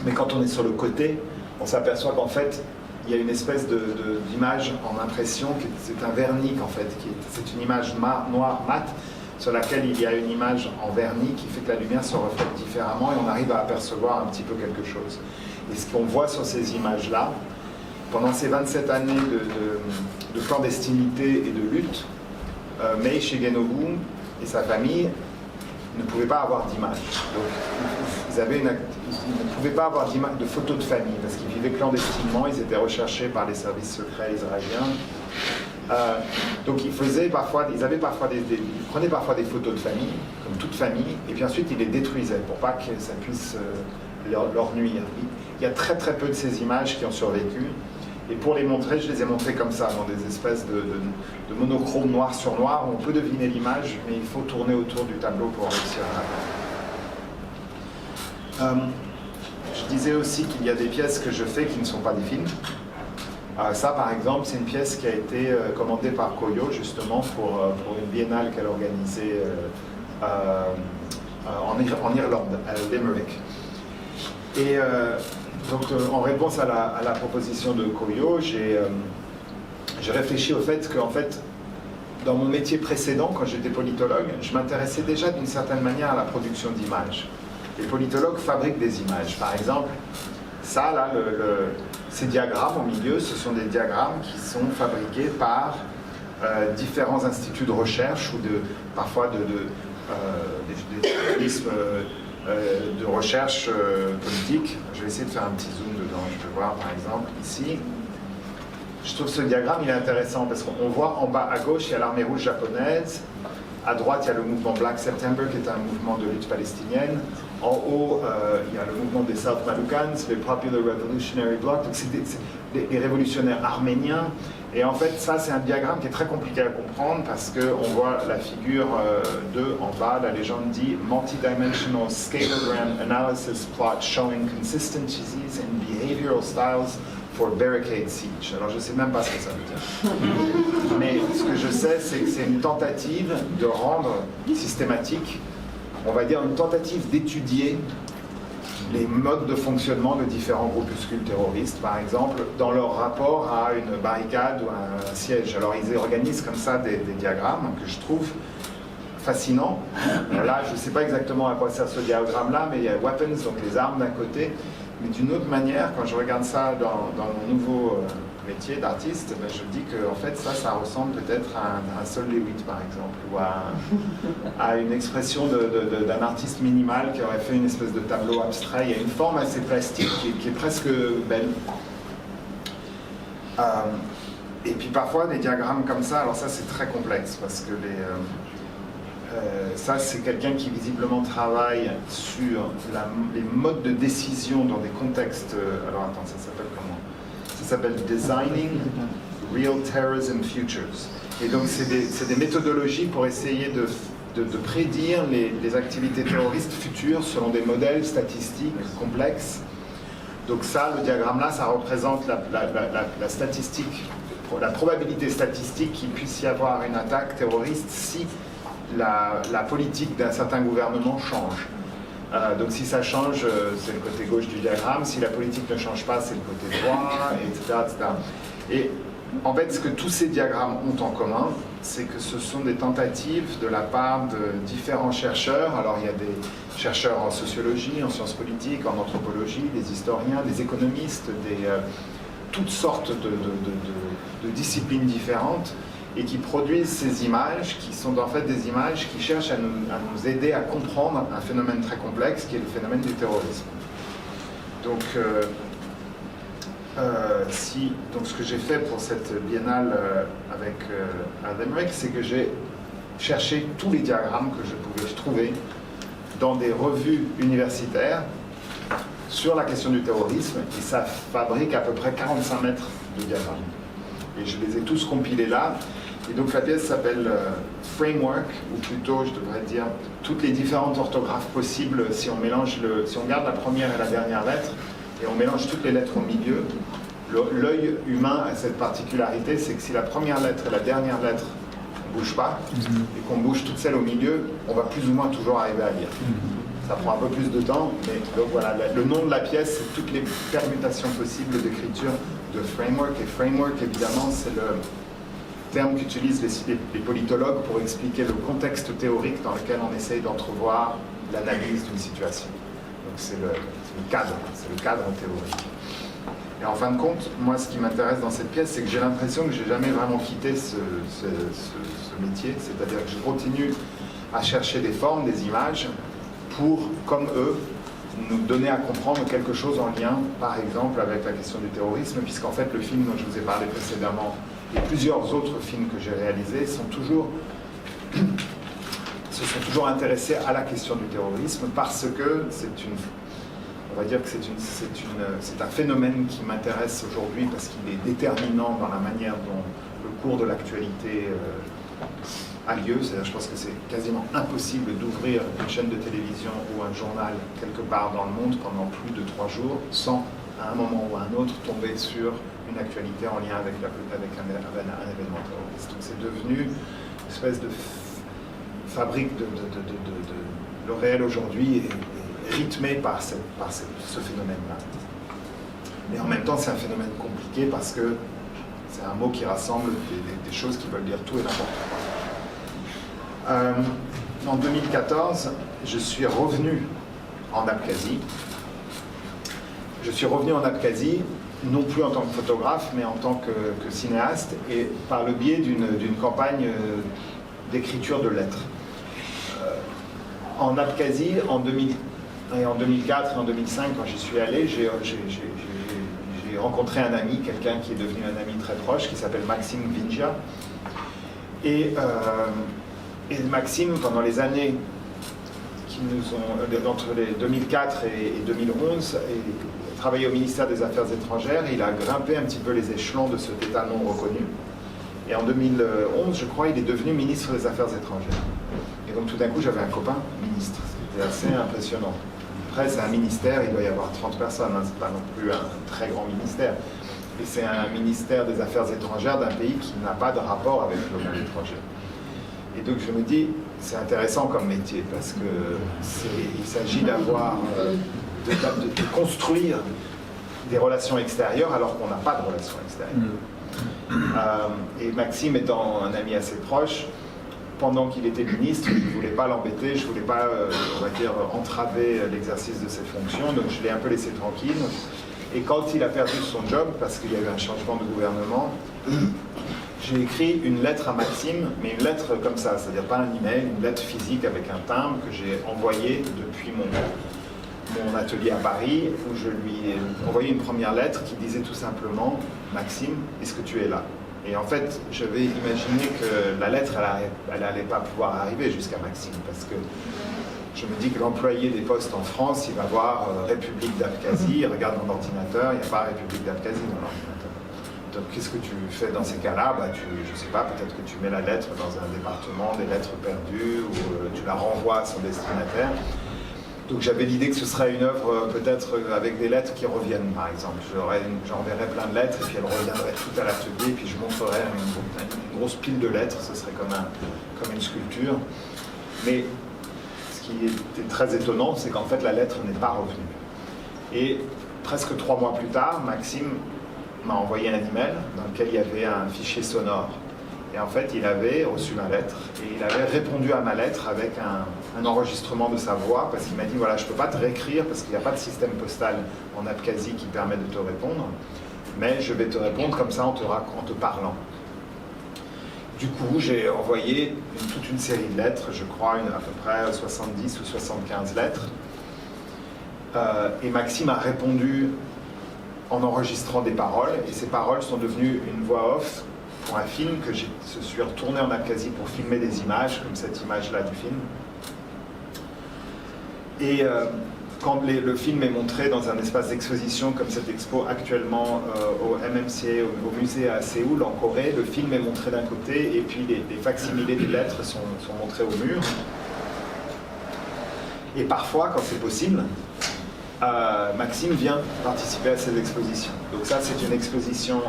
Mais quand on est sur le côté, on s'aperçoit qu'en fait, il y a une espèce d'image en impression, c'est un vernis en fait, c'est une image noire mate, sur laquelle il y a une image en vernis qui fait que la lumière se reflète différemment et on arrive à apercevoir un petit peu quelque chose. Et ce qu'on voit sur ces images-là, pendant ces 27 années de clandestinité et de lutte, Mei Shigenobu et sa famille ne pouvaient pas avoir d'image. Donc, ils ne pouvaient pas avoir de photos de famille parce qu'ils vivaient clandestinement, ils étaient recherchés par les services secrets israéliens. Donc ils prenaient parfois des photos de famille, comme toute famille, et puis ensuite ils les détruisaient pour pas que ça puisse leur nuire. Il y a très très peu de ces images qui ont survécu. Et pour les montrer, je les ai montrées comme ça, dans des espèces de monochrome noir sur noir, où on peut deviner l'image, mais il faut tourner autour du tableau pour réussir à la voir. Je disais aussi qu'il y a des pièces que je fais qui ne sont pas des films. Ça, par exemple, c'est une pièce qui a été commandée par Koyo, justement, pour une biennale qu'elle organisait en Irlande, à Limerick. Et donc, en réponse à la proposition de Koyo, j'ai réfléchi au fait qu'en fait, dans mon métier précédent, quand j'étais politologue, je m'intéressais déjà d'une certaine manière à la production d'images. Les politologues fabriquent des images. Par exemple, ça, là, ces diagrammes au milieu, ce sont des diagrammes qui sont fabriqués par différents instituts de recherche ou parfois des journalismes de recherche politique. Je vais essayer de faire un petit zoom dedans. Je peux voir par exemple ici. Je trouve ce diagramme il est intéressant parce qu'on voit en bas à gauche il y a l'armée rouge japonaise, à droite il y a le mouvement Black September qui est un mouvement de lutte palestinienne, en haut il y a le mouvement des South Malucans, le Popular Revolutionary Bloc, donc c'est des révolutionnaires arméniens. Et en fait, ça, c'est un diagramme qui est très compliqué à comprendre parce qu'on voit la figure 2 en bas, la légende dit « Multidimensional Scalegram Analysis Plot Showing Consistencies in Behavioral Styles for Barricade Siege ». Alors, je ne sais même pas ce que ça veut dire. Mais ce que je sais, c'est que c'est une tentative de rendre systématique, on va dire une tentative d'étudier les modes de fonctionnement de différents groupuscules terroristes, par exemple, dans leur rapport à une barricade ou à un siège. Alors, ils organisent comme ça des diagrammes que je trouve fascinants. Là, je ne sais pas exactement à quoi sert ce diagramme-là, mais il y a weapons, donc les armes d'un côté. Mais d'une autre manière, quand je regarde ça dans mon nouveau métier d'artiste, ben, je dis que en fait, ça ressemble peut-être à un Sol Lewitt, par exemple, ou à une expression d'un artiste minimal qui aurait fait une espèce de tableau abstrait. Il y a une forme assez plastique qui est presque belle. Et puis parfois, des diagrammes comme ça, alors ça c'est très complexe, parce que ça c'est quelqu'un qui visiblement travaille sur les modes de décision dans des contextes... alors attends, ça s'appelle comment ? Ça s'appelle Designing Real Terrorism Futures. Et donc, c'est des méthodologies pour essayer de prédire les activités terroristes futures selon des modèles statistiques complexes. Donc ça, le diagramme-là, ça représente la statistique, la probabilité statistique qu'il puisse y avoir une attaque terroriste si la politique d'un certain gouvernement change. Donc si ça change, c'est le côté gauche du diagramme, si la politique ne change pas, c'est le côté droit, etc., etc. Et en fait, ce que tous ces diagrammes ont en commun, c'est que ce sont des tentatives de la part de différents chercheurs. Alors il y a des chercheurs en sociologie, en sciences politiques, en anthropologie, des historiens, des économistes, toutes sortes de disciplines différentes, et qui produisent ces images, qui sont en fait des images qui cherchent à nous aider à comprendre un phénomène très complexe qui est le phénomène du terrorisme. Donc, donc ce que j'ai fait pour cette biennale à Limerick, c'est que j'ai cherché tous les diagrammes que je pouvais trouver dans des revues universitaires sur la question du terrorisme, et ça fabrique à peu près 45 mètres de diagrammes. Et je les ai tous compilés là. Et donc la pièce s'appelle Framework, ou plutôt je devrais dire toutes les différentes orthographes possibles si on garde la première et la dernière lettre et on mélange toutes les lettres au milieu. L'œil humain a cette particularité, c'est que si la première lettre et la dernière lettre ne bougent pas et qu'on bouge toutes celles au milieu, on va plus ou moins toujours arriver à lire. Ça prend un peu plus de temps, mais donc voilà, le nom de la pièce, c'est toutes les permutations possibles d'écriture de Framework. Et Framework, évidemment, c'est le terme qu'utilisent les politologues pour expliquer le contexte théorique dans lequel on essaye d'entrevoir l'analyse d'une situation. Donc c'est le cadre théorique. Et en fin de compte, moi ce qui m'intéresse dans cette pièce, c'est que j'ai l'impression que j'ai jamais vraiment quitté ce métier, c'est-à-dire que je continue à chercher des formes, des images, pour, comme eux, nous donner à comprendre quelque chose en lien, par exemple, avec la question du terrorisme, puisqu'en fait, le film dont je vous ai parlé précédemment et plusieurs autres films que j'ai réalisés se sont toujours intéressés à la question du terrorisme parce que on va dire que c'est un phénomène qui m'intéresse aujourd'hui parce qu'il est déterminant dans la manière dont le cours de l'actualité a lieu. C'est-à-dire, je pense que c'est quasiment impossible d'ouvrir une chaîne de télévision ou un journal quelque part dans le monde pendant plus de 3 jours sans, à un moment ou à un autre, tomber sur une actualité en lien avec un événement terroriste. Donc c'est devenu une espèce de fabrique le réel aujourd'hui est rythmé par ce phénomène-là. Mais en même temps, c'est un phénomène compliqué parce que c'est un mot qui rassemble des choses qui veulent dire tout et n'importe quoi. En 2014, je suis revenu en Abkhazie. Je suis revenu en Abkhazie, non plus en tant que photographe, mais en tant que cinéaste, et par le biais d'une campagne d'écriture de lettres. En Abkhazie, en 2004 et en 2005, quand j'y suis allé, j'ai rencontré un ami, quelqu'un qui est devenu un ami très proche, qui s'appelle Maxime Vinja. Et Maxime, pendant les années qui nous ont, entre les 2004 et 2011, il travaillait au ministère des Affaires étrangères. Et il a grimpé un petit peu les échelons de cet État non reconnu. Et en 2011, je crois, il est devenu ministre des Affaires étrangères. Et donc tout d'un coup, j'avais un copain ministre. C'était assez impressionnant. Après, c'est un ministère, il doit y avoir 30 personnes, hein, c'est pas non plus un très grand ministère. Et c'est un ministère des Affaires étrangères d'un pays qui n'a pas de rapport avec le monde étranger. Et donc je me dis, c'est intéressant comme métier, parce qu'il s'agit d'avoir, de construire des relations extérieures alors qu'on n'a pas de relations extérieures. Et Maxime étant un ami assez proche, pendant qu'il était ministre, je ne voulais pas l'embêter, je ne voulais pas, on va dire, entraver l'exercice de ses fonctions, donc je l'ai un peu laissé tranquille. Et quand il a perdu son job, parce qu'il y a eu un changement de gouvernement, j'ai écrit une lettre à Maxime, mais une lettre comme ça, c'est-à-dire pas un email, une lettre physique avec un timbre que j'ai envoyée depuis mon atelier à Paris, où je lui ai envoyé une première lettre qui disait tout simplement « Maxime, est-ce que tu es là ?» Et en fait, j'avais imaginé que la lettre, elle n'allait pas pouvoir arriver jusqu'à Maxime, parce que je me dis que l'employé des postes en France, il va voir République d'Abkhazie, il regarde mon ordinateur, il n'y a pas République d'Abkhazie dans l'ordinateur. Donc qu'est-ce que tu fais dans ces cas-là? Je ne sais pas, peut-être que tu mets la lettre dans un département des lettres perdues, ou tu la renvoies à son destinataire. Donc j'avais l'idée que ce serait une œuvre peut-être avec des lettres qui reviennent, par exemple. J'enverrais plein de lettres et puis elles reviendraient toutes à l'atelier, et puis je montrerais une grosse pile de lettres, ce serait comme une sculpture. Mais ce qui était très étonnant, c'est qu'en fait la lettre n'est pas revenue. Et presque 3 mois plus tard, Maxime m'a envoyé un email dans lequel il y avait un fichier sonore. Et en fait, il avait reçu ma lettre et il avait répondu à ma lettre avec un enregistrement de sa voix, parce qu'il m'a dit, voilà, je ne peux pas te réécrire parce qu'il n'y a pas de système postal en Abkhazie qui permet de te répondre, mais je vais te répondre comme ça en te parlant. Du coup, j'ai envoyé toute une série de lettres, je crois à peu près 70 ou 75 lettres, et Maxime a répondu en enregistrant des paroles, et ces paroles sont devenues une voix off pour un film que je suis retourné en Abkhazie pour filmer des images, comme cette image-là du film. Et quand le film est montré dans un espace d'exposition comme cette expo actuellement au MMCA, au musée à Séoul, en Corée, le film est montré d'un côté et puis les facsimilés des lettres sont montrés au mur. Et parfois, quand c'est possible, Maxime vient participer à ces expositions. Donc ça, c'est une exposition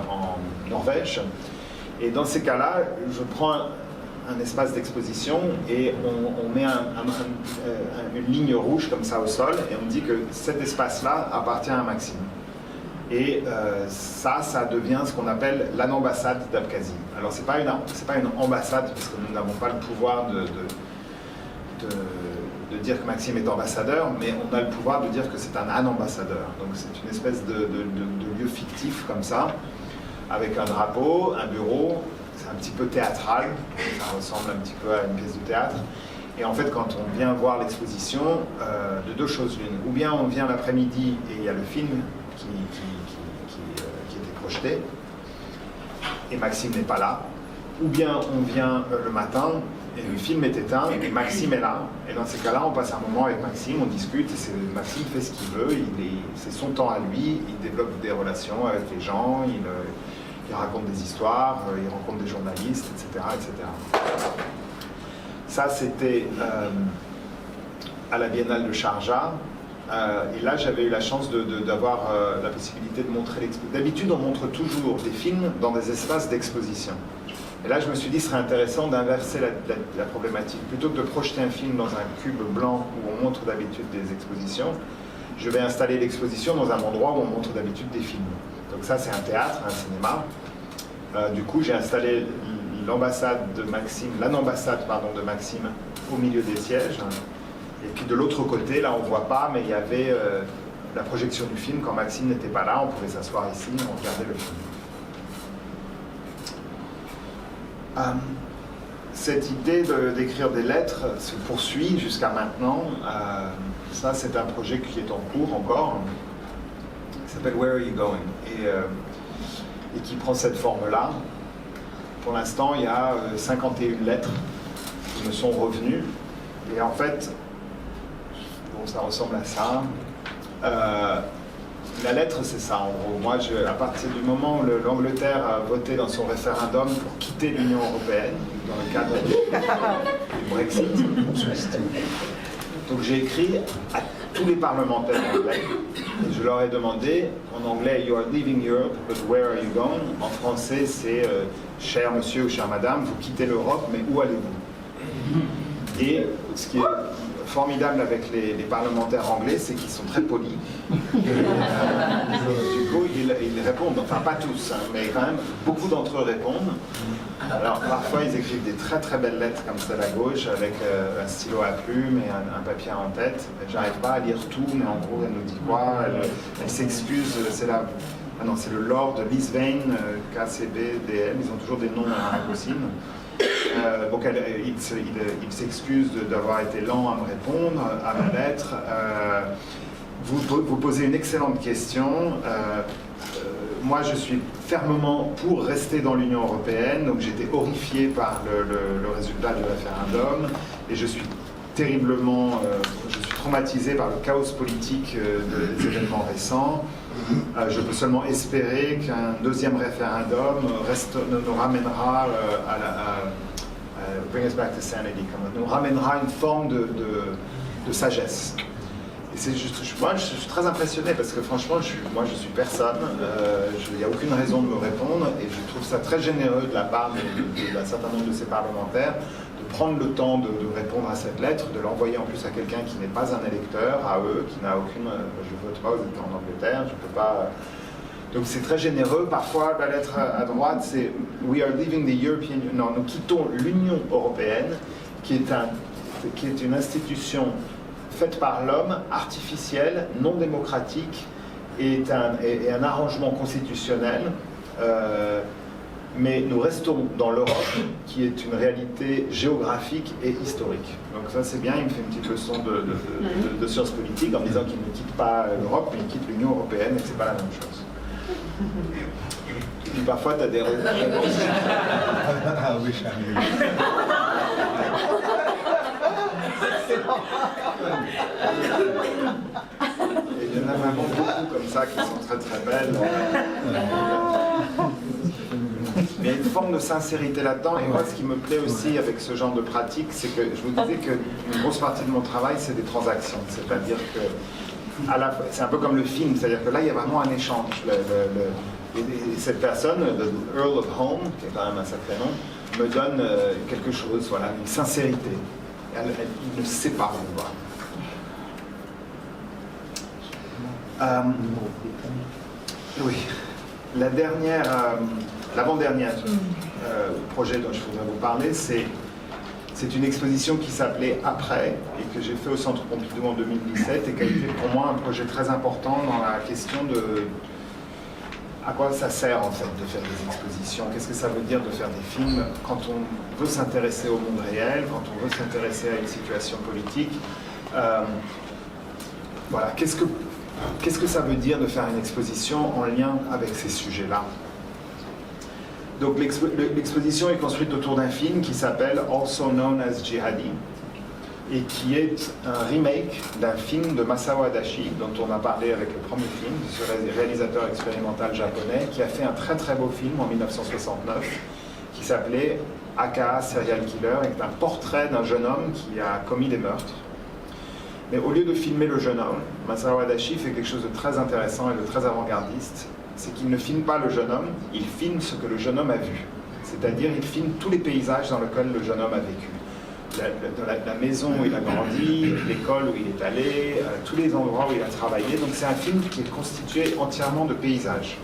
en Norvège. Et dans ces cas-là, je prends un espace d'exposition et on met une ligne rouge comme ça au sol et on dit que cet espace-là appartient à Maxime. Et ça devient ce qu'on appelle l'ambassade d'Abkhazie. Alors c'est pas une ambassade parce que nous n'avons pas le pouvoir de dire que Maxime est ambassadeur, mais on a le pouvoir de dire que c'est un ambassadeur. Donc c'est une espèce de lieu fictif comme ça, avec un drapeau, un bureau, c'est un petit peu théâtral, ça ressemble un petit peu à une pièce de théâtre. Et en fait, quand on vient voir l'exposition, de deux choses l'une. Ou bien on vient l'après-midi et il y a le film qui était projeté, et Maxime n'est pas là. Ou bien on vient le matin et le film est éteint et Maxime est là. Et dans ces cas-là, on passe un moment avec Maxime, on discute, et Maxime fait ce qu'il veut, c'est son temps à lui, il développe des relations avec les gens, il raconte des histoires, il rencontre des journalistes, etc. etc. Ça, c'était à la Biennale de Sharjah. Et là, j'avais eu la chance d'avoir la possibilité de montrer l'exposition. D'habitude, on montre toujours des films dans des espaces d'exposition. Et là, je me suis dit, ce serait intéressant d'inverser la problématique. Plutôt que de projeter un film dans un cube blanc où on montre d'habitude des expositions, je vais installer l'exposition dans un endroit où on montre d'habitude des films. Donc ça, c'est un théâtre, un cinéma. Du coup, j'ai installé l'ambassade de Maxime au milieu des sièges. Et puis de l'autre côté, là on ne voit pas, mais il y avait la projection du film. Quand Maxime n'était pas là, on pouvait s'asseoir ici, on regardait le film. Cette idée d'écrire des lettres se poursuit jusqu'à maintenant. Ça, c'est un projet qui est en cours encore, qui s'appelle Where Are You Going? Et qui prend cette forme-là. Pour l'instant, il y a 51 lettres qui me sont revenues. Et en fait, bon, ça ressemble à ça. La lettre, c'est ça, en gros. Moi, à partir du moment où l'Angleterre a voté dans son référendum pour quitter l'Union européenne, dans le cadre du Brexit, donc j'ai écrit à tous les parlementaires anglais. Et je leur ai demandé, en anglais, You are leaving Europe, but where are you going? En français, c'est cher monsieur ou chère madame, vous quittez l'Europe, mais où allez-vous? Et ce qui est formidable avec les parlementaires anglais, c'est qu'ils sont très polis. Du coup, ils répondent, enfin pas tous, hein, mais quand même, beaucoup d'entre eux répondent. Alors parfois, ils écrivent des très très belles lettres comme celle à gauche, avec un stylo à plume et un papier en tête. J'arrive pas à lire tout, mais en gros, elle nous dit quoi? Elle s'excuse, c'est le Lord Lisvane, KCB, DL, ils ont toujours des noms à Racocine. Donc il s'excuse d'avoir été lent à me répondre à ma lettre. Vous posez une excellente question. Moi, je suis fermement pour rester dans l'Union européenne, donc j'étais horrifié par le résultat du référendum, et je suis terriblement, je suis traumatisé par le chaos politique des événements récents. Je peux seulement espérer qu'un deuxième référendum nous ramènera bring us back to sanity, nous ramènera une forme de sagesse. Et c'est juste, moi je suis très impressionné parce que franchement, moi je suis personne, il n'y a aucune raison de me répondre, et je trouve ça très généreux de la part d'un certain nombre de ces parlementaires de prendre le temps de répondre à cette lettre, de l'envoyer en plus à quelqu'un qui n'est pas un électeur, à eux, qui n'a aucune... je vote pas, vous êtes en Angleterre, je peux pas... Donc c'est très généreux. Parfois, la lettre à droite, c'est « We are leaving the European Union ». Non, nous quittons l'Union européenne, qui est une institution faite par l'homme, artificielle, non démocratique, et un arrangement constitutionnel. Mais nous restons dans l'Europe, qui est une réalité géographique et historique. Donc ça c'est bien, il me fait une petite leçon de sciences politiques en disant qu'il ne quitte pas l'Europe, mais il quitte l'Union européenne et que c'est pas la même chose. Et parfois tu as des réponses. Ah oui, Et il y en a vraiment beaucoup comme ça qui sont très très belles. Il y a une forme de sincérité là-dedans, et moi ce qui me plaît aussi avec ce genre de pratique, c'est que je vous disais qu'une grosse partie de mon travail c'est des transactions, c'est-à-dire que c'est un peu comme le film, c'est-à-dire que là il y a vraiment un échange. Et cette personne, le Earl of Home, qui est quand même un sacré nom, me donne quelque chose, voilà, une sincérité. Il ne sait pas où on va. Oui, l'avant-dernière projet dont je voudrais vous parler, c'est une exposition qui s'appelait Après, et que j'ai fait au Centre Pompidou en 2017, et qui a été pour moi un projet très important dans la question à quoi ça sert en fait de faire des expositions? Qu'est-ce que ça veut dire de faire des films quand on veut s'intéresser au monde réel, quand on veut s'intéresser à une situation politique? Voilà, qu'est-ce que ça veut dire de faire une exposition en lien avec ces sujets-là? Donc l'exposition est construite autour d'un film qui s'appelle Also Known as Jihadi et qui est un remake d'un film de Masao Adachi dont on a parlé avec le premier film, ce réalisateur expérimental japonais qui a fait un très très beau film en 1969 qui s'appelait Aka Serial Killer et qui est un portrait d'un jeune homme qui a commis des meurtres. Mais au lieu de filmer le jeune homme, Masao Adachi fait quelque chose de très intéressant et de très avant-gardiste, c'est qu'il ne filme pas le jeune homme, il filme ce que le jeune homme a vu. C'est-à-dire, il filme tous les paysages dans lesquels le jeune homme a vécu. La maison où il a grandi, l'école où il est allé, tous les endroits où il a travaillé. Donc c'est un film qui est constitué entièrement de paysages.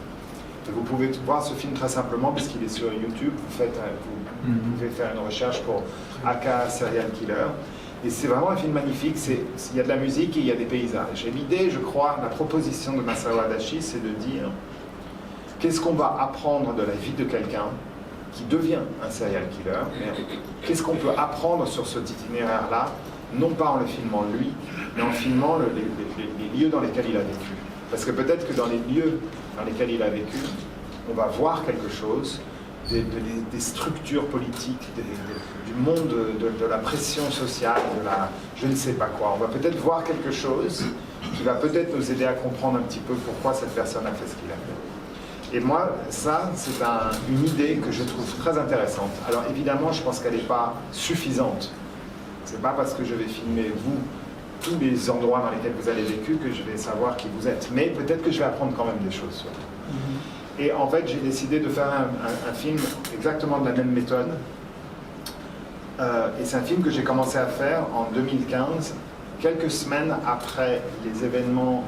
Et vous pouvez voir ce film très simplement parce qu'il est sur YouTube. Vous pouvez faire une recherche pour Aka Serial Killer. Et c'est vraiment un film magnifique. Il y a de la musique et il y a des paysages. Et l'idée, je crois, la proposition de Masao Adachi, c'est de dire qu'est-ce qu'on va apprendre de la vie de quelqu'un qui devient un serial killer, mais qu'est-ce qu'on peut apprendre sur cet itinéraire-là, non pas en le filmant lui, mais en filmant les lieux dans lesquels il a vécu. Parce que peut-être que dans les lieux dans lesquels il a vécu, on va voir quelque chose des structures politiques, du monde de la pression sociale, de la je ne sais pas quoi. On va peut-être voir quelque chose qui va peut-être nous aider à comprendre un petit peu pourquoi cette personne a fait ce qu'il a fait. Et moi, ça, c'est une idée que je trouve très intéressante. Alors évidemment, je pense qu'elle n'est pas suffisante. C'est pas parce que je vais filmer vous, tous les endroits dans lesquels vous avez vécu, que je vais savoir qui vous êtes. Mais peut-être que je vais apprendre quand même des choses sur vous. Et en fait, j'ai décidé de faire un film exactement de la même méthode. Et c'est un film que j'ai commencé à faire en 2015, quelques semaines après les événements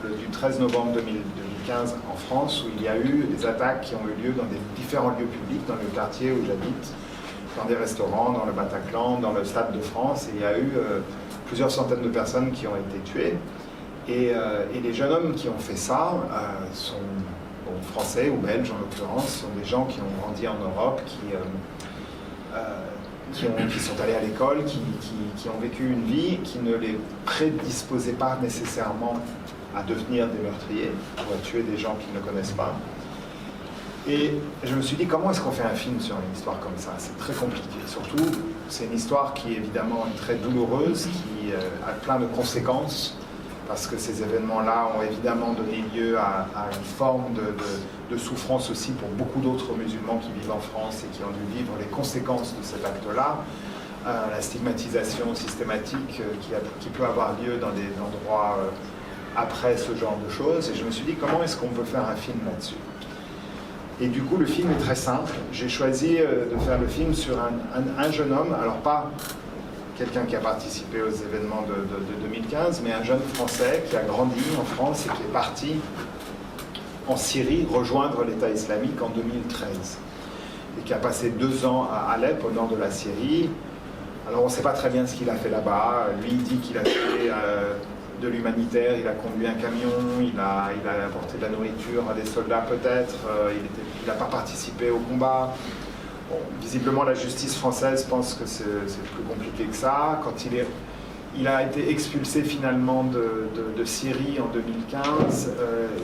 du 13 novembre 2015 en France, où il y a eu des attaques qui ont eu lieu dans des différents lieux publics, dans le quartier où j'habite, dans des restaurants, dans le Bataclan, dans le Stade de France, et il y a eu plusieurs centaines de personnes qui ont été tuées. Et les jeunes hommes qui ont fait ça sont français ou belges en l'occurrence, sont des gens qui ont grandi en Europe, qui sont allés à l'école, qui ont vécu une vie qui ne les prédisposait pas nécessairement à devenir des meurtriers ou à tuer des gens qu'ils ne connaissent pas. Et je me suis dit, comment est-ce qu'on fait un film sur une histoire comme ça? C'est très compliqué. Surtout, c'est une histoire qui est évidemment très douloureuse, qui a plein de conséquences, parce que ces événements-là ont évidemment donné lieu à une forme de souffrance aussi pour beaucoup d'autres musulmans qui vivent en France et qui ont dû vivre les conséquences de cet acte-là. La stigmatisation systématique qui peut avoir lieu dans des endroits après ce genre de choses. Et je me suis dit, comment est-ce qu'on peut faire un film là-dessus? Et du coup, le film est très simple. J'ai choisi de faire le film sur un jeune homme, alors pas quelqu'un qui a participé aux événements de 2015, mais un jeune Français qui a grandi en France et qui est parti en Syrie rejoindre l'État islamique en 2013. Et qui a passé 2 ans à Alep, au nord de la Syrie. Alors on ne sait pas très bien ce qu'il a fait là-bas. Lui, il dit qu'il a fait de l'humanitaire, il a conduit un camion, il a apporté de la nourriture à des soldats peut-être, il n'a pas participé au combat. Bon, visiblement, la justice française pense que c'est plus compliqué que ça. Quand il a été expulsé finalement de Syrie en 2015,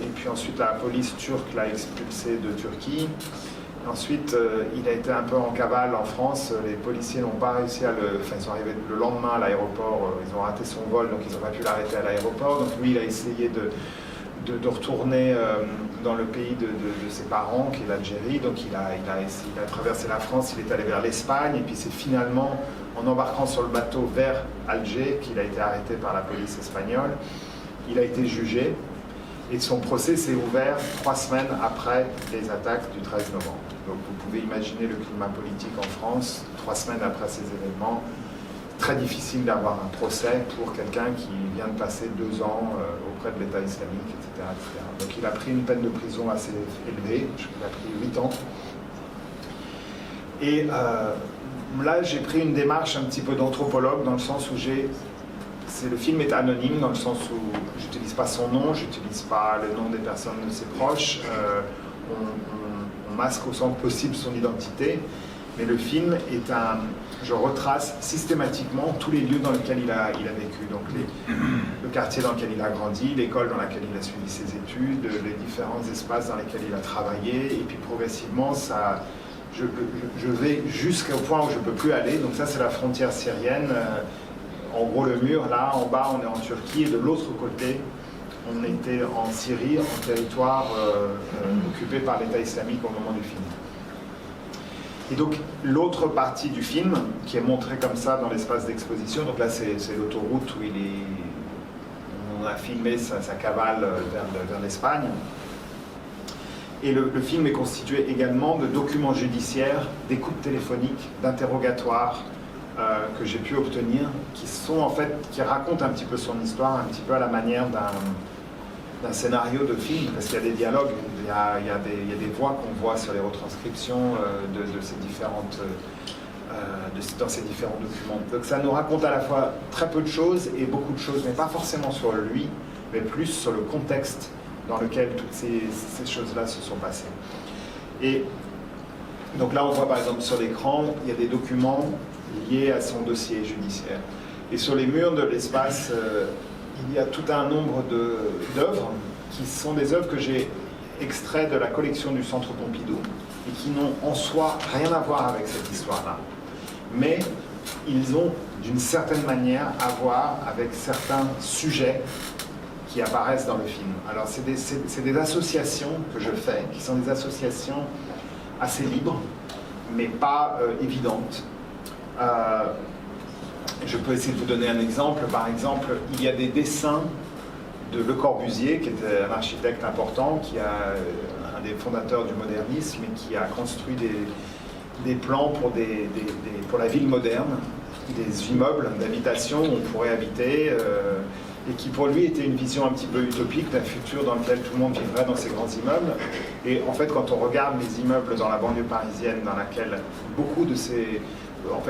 et puis ensuite la police turque l'a expulsé de Turquie. Ensuite, il a été un peu en cavale en France. Les policiers n'ont pas réussi ils sont arrivés le lendemain à l'aéroport. Ils ont raté son vol, donc ils n'ont pas pu l'arrêter à l'aéroport. Donc lui, il a essayé de retourner dans le pays de ses parents, qui est l'Algérie. Donc il a traversé la France, il est allé vers l'Espagne. Et puis c'est finalement en embarquant sur le bateau vers Alger qu'il a été arrêté par la police espagnole. Il a été jugé. Et son procès s'est ouvert 3 semaines après les attaques du 13 novembre. Donc vous pouvez imaginer le climat politique en France, 3 semaines après ces événements. Très difficile d'avoir un procès pour quelqu'un qui vient de passer 2 ans auprès de l'État islamique, etc., etc. Donc il a pris une peine de prison assez élevée, il a pris 8 ans. Et là, j'ai pris une démarche un petit peu d'anthropologue, dans le sens où le film est anonyme dans le sens où j'utilise pas son nom, j'utilise pas le nom des personnes de ses proches, on masque autant que possible son identité, mais le film est je retrace systématiquement tous les lieux dans lesquels il a vécu, donc le quartier dans lequel il a grandi, l'école dans laquelle il a suivi ses études, les différents espaces dans lesquels il a travaillé, et puis progressivement, je vais jusqu'au point où je ne peux plus aller, donc ça c'est la frontière syrienne, en gros le mur, là en bas on est en Turquie, et de l'autre côté, on était en Syrie, en territoire occupé par l'État islamique au moment du film. Et donc l'autre partie du film, qui est montrée comme ça dans l'espace d'exposition, donc là c'est l'autoroute où on a filmé sa cavale vers l'Espagne. Et le film est constitué également de documents judiciaires, d'écoutes téléphoniques, d'interrogatoires que j'ai pu obtenir, qui racontent un petit peu son histoire, un petit peu à la manière d'un scénario de film, parce qu'il y a des dialogues, il y a des voix qu'on voit sur les retranscriptions dans ces différents documents. Donc ça nous raconte à la fois très peu de choses et beaucoup de choses, mais pas forcément sur lui, mais plus sur le contexte dans lequel toutes ces choses-là se sont passées. Et donc là, on voit par exemple sur l'écran, il y a des documents liés à son dossier judiciaire. Et sur les murs de l'espace, il y a tout un nombre d'œuvres qui sont des œuvres que j'ai extraites de la collection du Centre Pompidou et qui n'ont en soi rien à voir avec cette histoire-là. Mais ils ont d'une certaine manière à voir avec certains sujets qui apparaissent dans le film. Alors c'est des associations que je fais, qui sont des associations assez libres, mais pas évidentes. Je peux essayer de vous donner un exemple. Par exemple, il y a des dessins de Le Corbusier, qui était un architecte important, qui a un des fondateurs du modernisme et qui a construit des plans pour la ville moderne, des immeubles d'habitation où on pourrait habiter, et qui pour lui était une vision un petit peu utopique d'un futur dans lequel tout le monde vivrait dans ces grands immeubles. Et en fait, quand on regarde les immeubles dans la banlieue parisienne, dans laquelle beaucoup de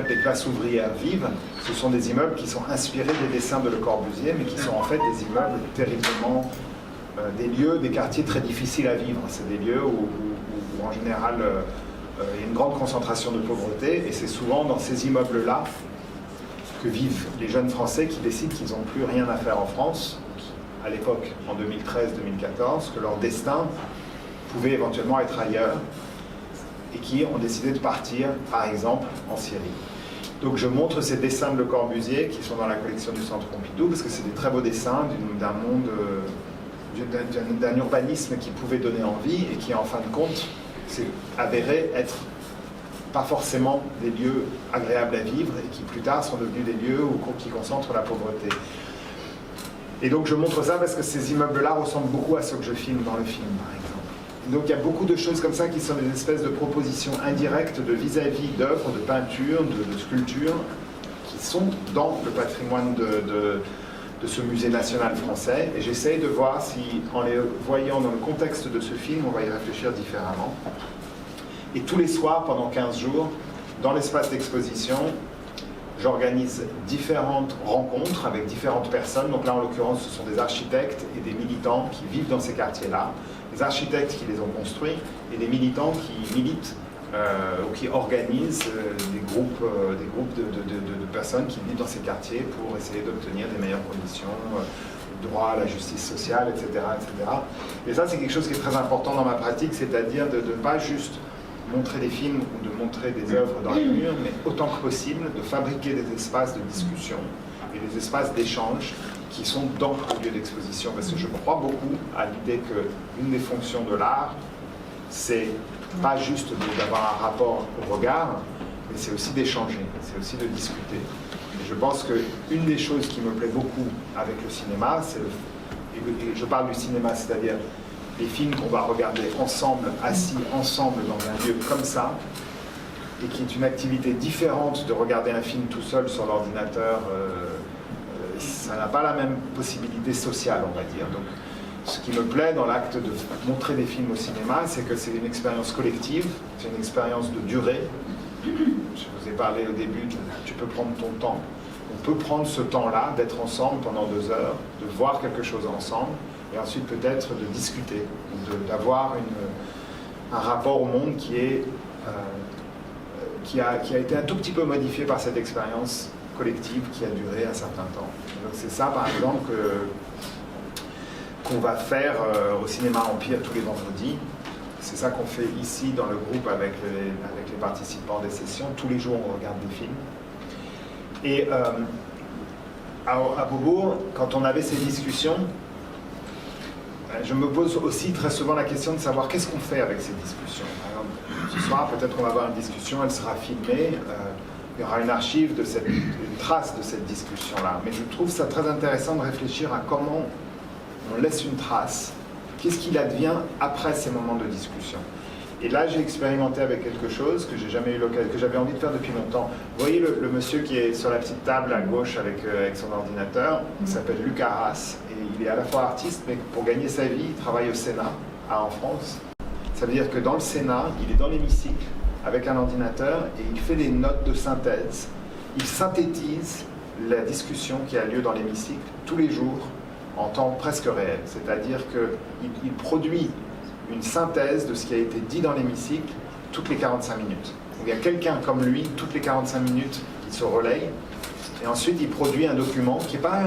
les classes ouvrières vivent, ce sont des immeubles qui sont inspirés des dessins de Le Corbusier, mais qui sont en fait des immeubles terriblement, des lieux, des quartiers très difficiles à vivre. C'est des lieux où en général, il y a une grande concentration de pauvreté, et c'est souvent dans ces immeubles-là que vivent les jeunes Français qui décident qu'ils n'ont plus rien à faire en France, à l'époque, en 2013-2014, que leur destin pouvait éventuellement être ailleurs, et qui ont décidé de partir, par exemple, en Syrie. Donc je montre ces dessins de Le Corbusier qui sont dans la collection du Centre Pompidou, parce que c'est des très beaux dessins d'un monde, d'un urbanisme qui pouvait donner envie, et qui, en fin de compte, s'est avéré être pas forcément des lieux agréables à vivre, et qui plus tard sont devenus des lieux qui concentrent la pauvreté. Et donc je montre ça parce que ces immeubles-là ressemblent beaucoup à ceux que je filme dans le film, par exemple. Donc il y a beaucoup de choses comme ça qui sont des espèces de propositions indirectes de vis-à-vis d'œuvres, de peintures, de sculptures, qui sont dans le patrimoine de ce musée national français. Et j'essaye de voir si, en les voyant dans le contexte de ce film, on va y réfléchir différemment. Et tous les soirs, pendant 15 jours, dans l'espace d'exposition, j'organise différentes rencontres avec différentes personnes. Donc là, en l'occurrence, ce sont des architectes et des militants qui vivent dans ces quartiers-là, des architectes qui les ont construits et des militants qui militent ou qui organisent des groupes de personnes qui vivent dans ces quartiers pour essayer d'obtenir des meilleures conditions, droit à la justice sociale, etc., etc. Et ça, c'est quelque chose qui est très important dans ma pratique, c'est-à-dire de ne pas juste montrer des films ou de montrer des œuvres dans les murs, mais autant que possible de fabriquer des espaces de discussion et des espaces d'échange qui sont dans le lieu d'exposition. Parce que je crois beaucoup à l'idée qu'une des fonctions de l'art, c'est pas juste d'avoir un rapport au regard, mais c'est aussi d'échanger, c'est aussi de discuter. Et je pense qu'une des choses qui me plaît beaucoup avec le cinéma, et je parle du cinéma, c'est-à-dire les films qu'on va regarder ensemble, assis ensemble dans un lieu comme ça, et qui est une activité différente de regarder un film tout seul sur l'ordinateur, ça n'a pas la même possibilité sociale, on va dire. Donc, ce qui me plaît dans l'acte de montrer des films au cinéma, c'est que c'est une expérience collective, c'est une expérience de durée. Je vous ai parlé au début, tu peux prendre ton temps. Donc peut prendre ce temps-là, d'être ensemble pendant 2 heures, de voir quelque chose ensemble, et ensuite peut-être de discuter, d'avoir un rapport au monde qui a été un tout petit peu modifié par cette expérience collective qui a duré un certain temps. Donc c'est ça, par exemple, qu'on va faire au Cinéma Empire tous les vendredis. C'est ça qu'on fait ici dans le groupe avec les participants des sessions. Tous les jours, on regarde des films. Et à Beaubourg, quand on avait ces discussions, je me pose aussi très souvent la question de savoir qu'est-ce qu'on fait avec ces discussions. Par exemple, ce soir, peut-être qu'on va avoir une discussion, elle sera filmée, il y aura une archive, une trace de cette discussion-là. Mais je trouve ça très intéressant de réfléchir à comment on laisse une trace, qu'est-ce qu'il advient après ces moments de discussion. Et là, j'ai expérimenté avec quelque chose que j'ai jamais eu l'occasion, que j'avais envie de faire depuis longtemps. Vous voyez le monsieur qui est sur la petite table à gauche avec son ordinateur, il s'appelle Luc Arras, et il est à la fois artiste, mais pour gagner sa vie, il travaille au Sénat, en France. Ça veut dire que dans le Sénat, il est dans l'hémicycle avec un ordinateur et il fait des notes de synthèse. Il synthétise la discussion qui a lieu dans l'hémicycle tous les jours en temps presque réel. C'est-à-dire qu'il produit une synthèse de ce qui a été dit dans l'hémicycle toutes les 45 minutes. Il y a quelqu'un comme lui, toutes les 45 minutes, qui se relaye, et ensuite il produit un document qui n'est pas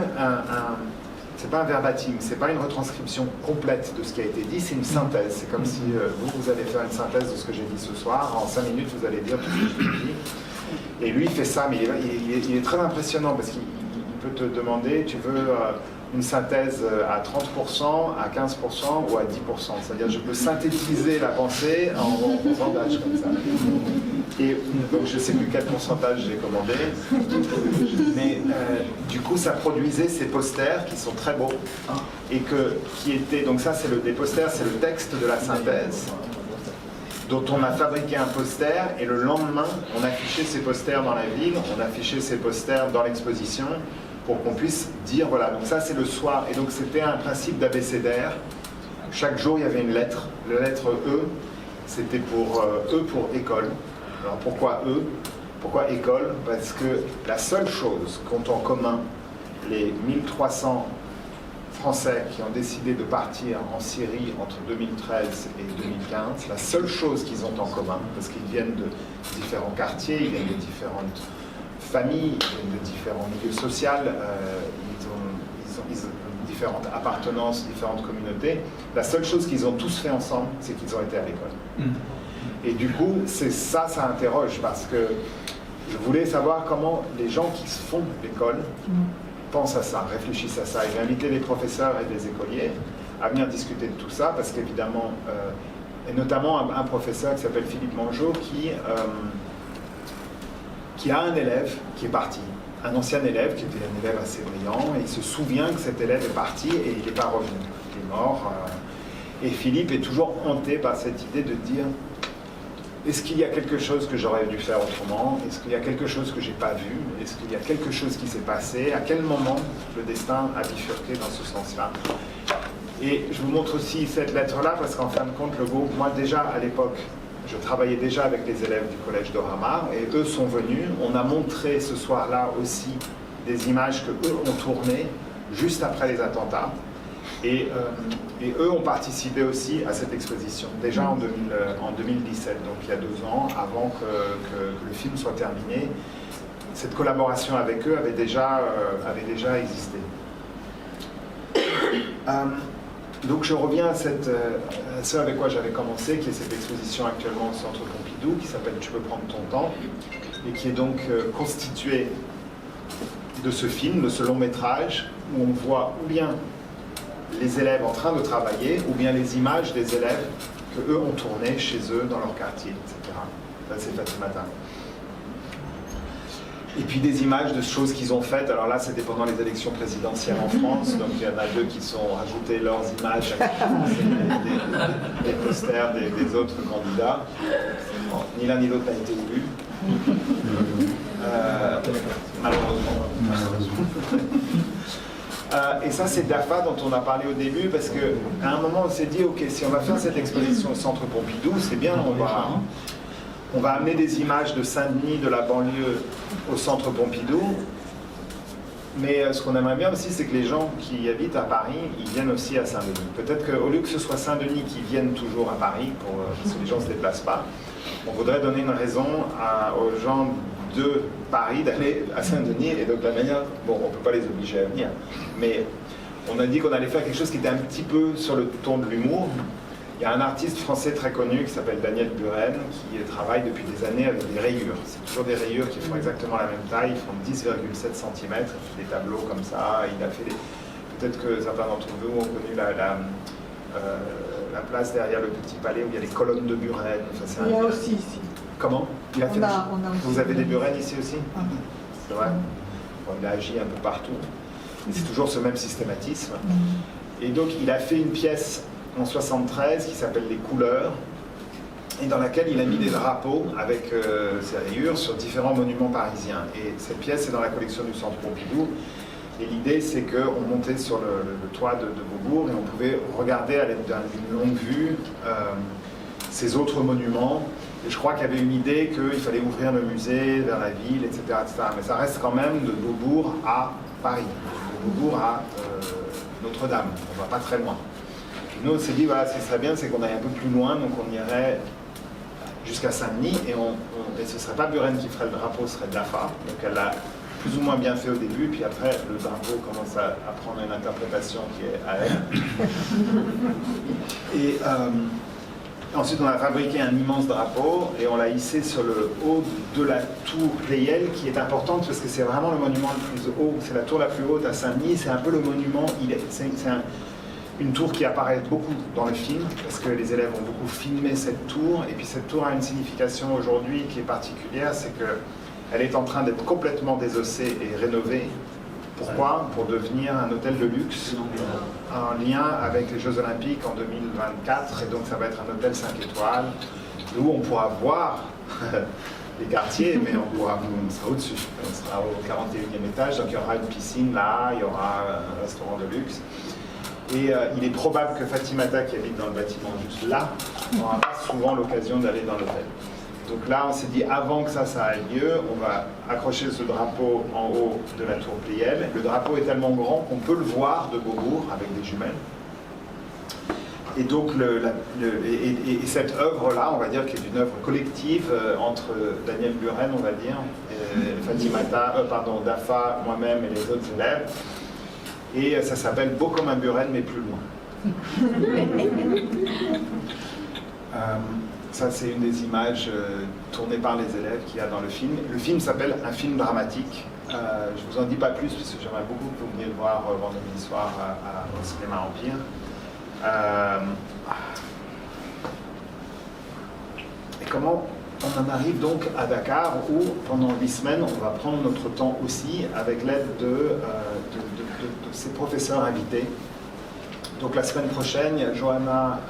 c'est pas un verbatim, c'est pas une retranscription complète de ce qui a été dit, c'est une synthèse. C'est comme si vous allez faire une synthèse de ce que j'ai dit ce soir, en 5 minutes vous allez dire tout ce que j'ai dit. Et lui il fait ça, mais il est très impressionnant parce qu'il peut te demander, tu veux une synthèse à 30%, à 15% ou à 10%. C'est-à-dire je peux synthétiser la pensée en pourcentage comme ça. Et donc je ne sais plus quel pourcentage j'ai commandé, mais du coup ça produisait ces posters qui sont très beaux et qui étaient, donc ça c'est des posters, c'est le texte de la synthèse dont on a fabriqué un poster et le lendemain on affichait ces posters dans la ville, on affichait ces posters dans l'exposition pour qu'on puisse dire voilà, donc ça c'est le soir, et donc c'était un principe d'abécédaire. Chaque jour il y avait une lettre, la lettre E, c'était pour E pour école. Alors pourquoi E? Pourquoi école? Parce que la seule chose qu'ont en commun les 1300 Français qui ont décidé de partir en Syrie entre 2013 et 2015, la seule chose qu'ils ont en commun, parce qu'ils viennent de différents quartiers, ils viennent de différentes familles, ils viennent de différents milieux sociaux, ils ont différentes appartenances, différentes communautés, la seule chose qu'ils ont tous fait ensemble, c'est qu'ils ont été à l'école. Et du coup, ça interroge, parce que je voulais savoir comment les gens qui font l'école pensent à ça, réfléchissent à ça. Et j'ai invité les professeurs et les écoliers à venir discuter de tout ça, parce qu'évidemment, et notamment un professeur qui s'appelle Philippe Mangeot, qui a un élève qui est parti, un ancien élève qui était un élève assez brillant, et il se souvient que cet élève est parti et il n'est pas revenu, il est mort. Et Philippe est toujours hanté par cette idée de dire: est-ce qu'il y a quelque chose que j'aurais dû faire autrement? Est-ce qu'il y a quelque chose que je n'ai pas vu? Est-ce qu'il y a quelque chose qui s'est passé? À quel moment le destin a bifurqué dans ce sens-là? Et je vous montre aussi cette lettre-là parce qu'en fin de compte, le groupe, moi déjà à l'époque, je travaillais déjà avec les élèves du collège d'Oramar et eux sont venus. On a montré ce soir-là aussi des images que eux ont tournées juste après les attentats. Et eux ont participé aussi à cette exposition, déjà en 2017, donc il y a 2 ans, avant que le film soit terminé. Cette collaboration avec eux avait déjà existé. Donc je reviens à ce avec quoi j'avais commencé, qui est cette exposition actuellement au Centre Pompidou, qui s'appelle « Tu peux prendre ton temps », et qui est donc constituée de ce film, de ce long métrage, où on voit ou bien les élèves en train de travailler, ou bien les images des élèves qu'eux ont tournées chez eux, dans leur quartier, etc. Là, c'est fait ce matin. Et puis des images de choses qu'ils ont faites. Alors là, c'était pendant les élections présidentielles en France, donc il y en a 2 qui sont rajoutés leurs images, des posters des autres candidats. Bon, ni l'un ni l'autre n'a été élu. Malheureusement. Et ça, c'est DAFA dont on a parlé au début, parce qu'à un moment, on s'est dit, ok, si on va faire cette exposition au Centre Pompidou, c'est bien, on va amener des images de Saint-Denis, de la banlieue, au Centre Pompidou, Mais ce qu'on aimerait bien aussi, c'est que les gens qui habitent à Paris, ils viennent aussi à Saint-Denis. Peut-être qu'au lieu que ce soit Saint-Denis qui vienne toujours à Paris, parce que les gens ne se déplacent pas, on voudrait donner une raison aux gens de Paris d'aller à Saint-Denis. Et donc la manière, bon, on ne peut pas les obliger à venir, mais on a dit qu'on allait faire quelque chose qui était un petit peu sur le ton de l'humour. Il y a un artiste français très connu qui s'appelle Daniel Buren qui travaille depuis des années avec des rayures. C'est toujours des rayures qui font exactement la même taille, ils font 10,7 cm, il fait des tableaux comme ça. Il a fait des... Peut-être que certains d'entre vous ont connu la place derrière le Petit Palais où il y a les colonnes de Buren. Enfin, il y a aussi ici. Comment? Il a fait Vous aussi avez des Buren ici aussi? C'est vrai? Bon, il a agi un peu partout. Et c'est toujours ce même systématisme. Et donc il a fait une pièce en 73 qui s'appelle Les Couleurs et dans laquelle il a mis des drapeaux avec ses rayures sur différents monuments parisiens. Et cette pièce est dans la collection du Centre Pompidou. Et l'idée, c'est qu'on montait sur le toit de Beaubourg et on pouvait regarder à l'aide d'une longue vue ces autres monuments. Et je crois qu'il y avait une idée qu'il fallait ouvrir le musée vers la ville, etc., etc. Mais ça reste quand même de Beaubourg à Paris, de Beaubourg à Notre-Dame. On ne va pas très loin. Nous, on s'est dit, voilà, ce qui serait bien, c'est qu'on aille un peu plus loin, donc on irait jusqu'à Saint-Denis, et ce ne serait pas Buren qui ferait le drapeau, ce serait Dafa. Donc elle l'a plus ou moins bien fait au début, puis après, le drapeau commence à prendre une interprétation qui est à elle. Et ensuite, on a fabriqué un immense drapeau, et on l'a hissé sur le haut de la tour Pleyel, qui est importante, parce que c'est vraiment le monument le plus haut, c'est la tour la plus haute à Saint-Denis, c'est un peu le monument, une tour qui apparaît beaucoup dans le film, parce que les élèves ont beaucoup filmé cette tour, et puis cette tour a une signification aujourd'hui qui est particulière, c'est qu'elle est en train d'être complètement désossée et rénovée. Pourquoi? Pour devenir un hôtel de luxe, en lien avec les Jeux Olympiques en 2024, et donc ça va être un hôtel 5 étoiles, où on pourra voir les quartiers, mais on sera au-dessus, on sera au 41e étage, donc il y aura une piscine là, il y aura un restaurant de luxe. Et il est probable que Fatimata, qui habite dans le bâtiment juste là, n'aura pas souvent l'occasion d'aller dans l'hôtel. Donc là, on s'est dit, avant que ça ait lieu, on va accrocher ce drapeau en haut de la tour Pleyel. Le drapeau est tellement grand qu'on peut le voir de Beaubourg avec des jumelles. Et donc, cette œuvre-là, on va dire, qui est une œuvre collective entre Daniel Buren, on va dire, Fatimata, Dafa, moi-même et les autres élèves. Et ça s'appelle Beau comme un Buren, mais plus loin. Ça, c'est une des images tournées par les élèves qu'il y a dans le film. Le film s'appelle Un film dramatique. Je ne vous en dis pas plus, parce que j'aimerais beaucoup que vous veniez le voir vendredi soir au Cinéma Empire. Et comment on en arrive donc à Dakar, où pendant 8 semaines, on va prendre notre temps aussi, avec l'aide de ces professeurs invités. Donc la semaine prochaine, il y a Johanna,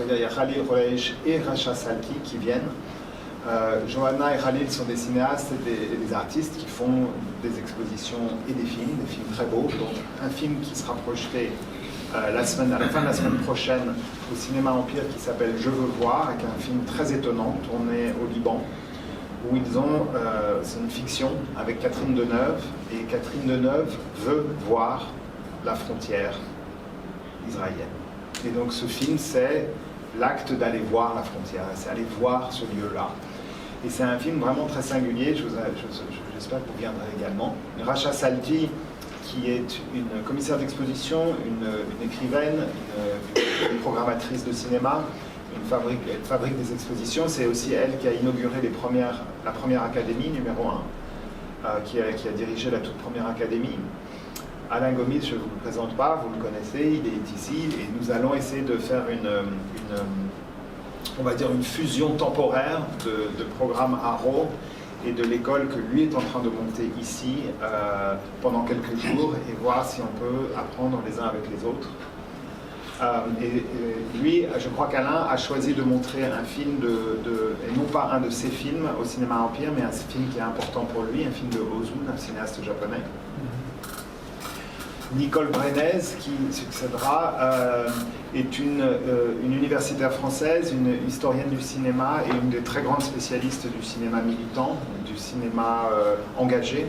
il y a Khalil Roleich et Racha Salki qui viennent. Johanna et Khalil sont des cinéastes et des artistes qui font des expositions et des films très beaux. Donc un film qui sera projeté à la fin de la semaine prochaine au Cinéma Empire qui s'appelle Je veux voir, avec un film très étonnant tourné au Liban, où c'est une fiction avec Catherine Deneuve, et Catherine Deneuve veut voir la frontière israélienne. Et donc ce film, c'est l'acte d'aller voir la frontière, c'est aller voir ce lieu-là. Et c'est un film vraiment très singulier, j'espère que vous viendrez également. Racha Salki, qui est une commissaire d'exposition, une écrivaine, une programmatrice de cinéma, elle fabrique des expositions. C'est aussi elle qui a inauguré la première académie, numéro 1, qui a dirigé la toute première académie. Alain Gomis, je ne vous le présente pas, vous le connaissez, il est ici, et nous allons essayer de faire on va dire une fusion temporaire de programme Arro et de l'école que lui est en train de monter ici pendant quelques jours, et voir si on peut apprendre les uns avec les autres. Et lui, je crois qu'Alain a choisi de montrer un film et non pas un de ses films au Cinéma Empire, mais un film qui est important pour lui, un film de Ozun, un cinéaste japonais. Nicole Brenez, qui succédera, est une universitaire française, une historienne du cinéma et une des très grandes spécialistes du cinéma militant, du cinéma engagé.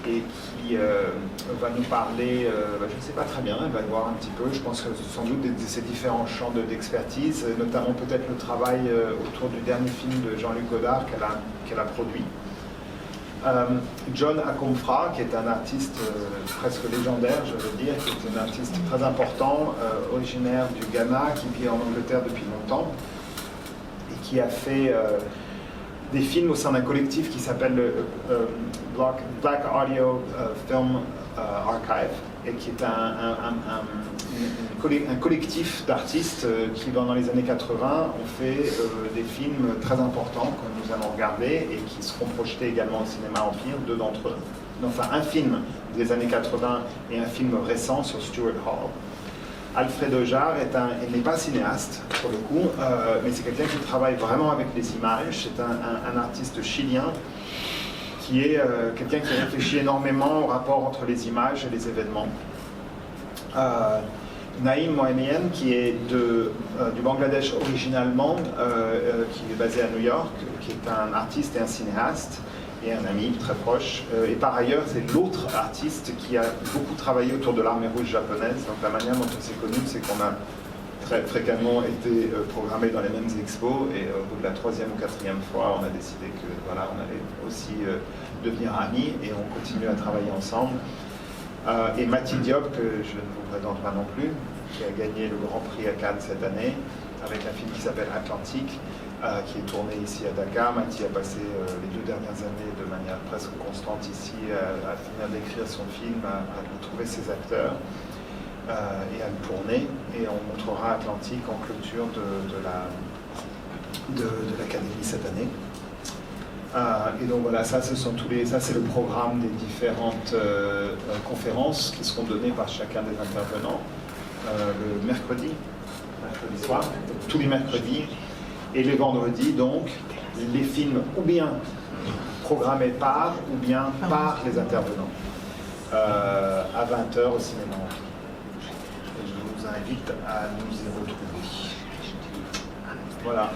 et qui va nous parler, je ne sais pas très bien, elle va le voir un petit peu, je pense que sans doute de ces différents champs d'expertise, notamment peut-être le travail autour du dernier film de Jean-Luc Godard qu'elle a produit. John Akomfra, qui est un artiste presque légendaire, je veux dire, qui est un artiste très important, originaire du Ghana, qui vit en Angleterre depuis longtemps, et qui a fait des films au sein d'un collectif qui s'appelle le Black Audio Film Archive, et qui est un collectif d'artistes qui, dans les années 80, ont fait des films très importants que nous allons regarder et qui seront projetés également au cinéma Empire, deux d'entre eux. Enfin, un film des années 80 et un film récent sur Stuart Hall. Alfredo Jarre n'est pas cinéaste, pour le coup, mais c'est quelqu'un qui travaille vraiment avec les images. C'est un artiste chilien qui est quelqu'un qui réfléchit énormément au rapport entre les images et les événements. Naïm Mohamed, qui est du Bangladesh originalement, qui est basé à New York, qui est un artiste et un cinéaste, et un ami très proche. Et par ailleurs, c'est l'autre artiste qui a beaucoup travaillé autour de l'armée rouge japonaise. Donc la manière dont on s'est connus, c'est qu'on a très fréquemment été programmés dans les mêmes expos, et au bout de la 3e ou 4e fois, on a décidé que voilà, on allait aussi devenir amis, et on continue à travailler ensemble. Et Mati Diop, que je ne vous présente pas non plus, qui a gagné le Grand Prix à Cannes cette année, avec un film qui s'appelle Atlantique, qui est tourné ici à Dakar. Mati a passé les 2 dernières années de manière presque constante ici à finir d'écrire son film, à trouver ses acteurs et à le tourner. Et on montrera Atlantique en clôture de l'Académie cette année. Et donc voilà, ça c'est le programme des différentes conférences qui seront données par chacun des intervenants le mercredi soir, tous les mercredis, et les vendredis, donc, les films ou bien programmés par ou bien par les intervenants à 20h au cinéma. Et je vous invite à nous y retrouver. Voilà.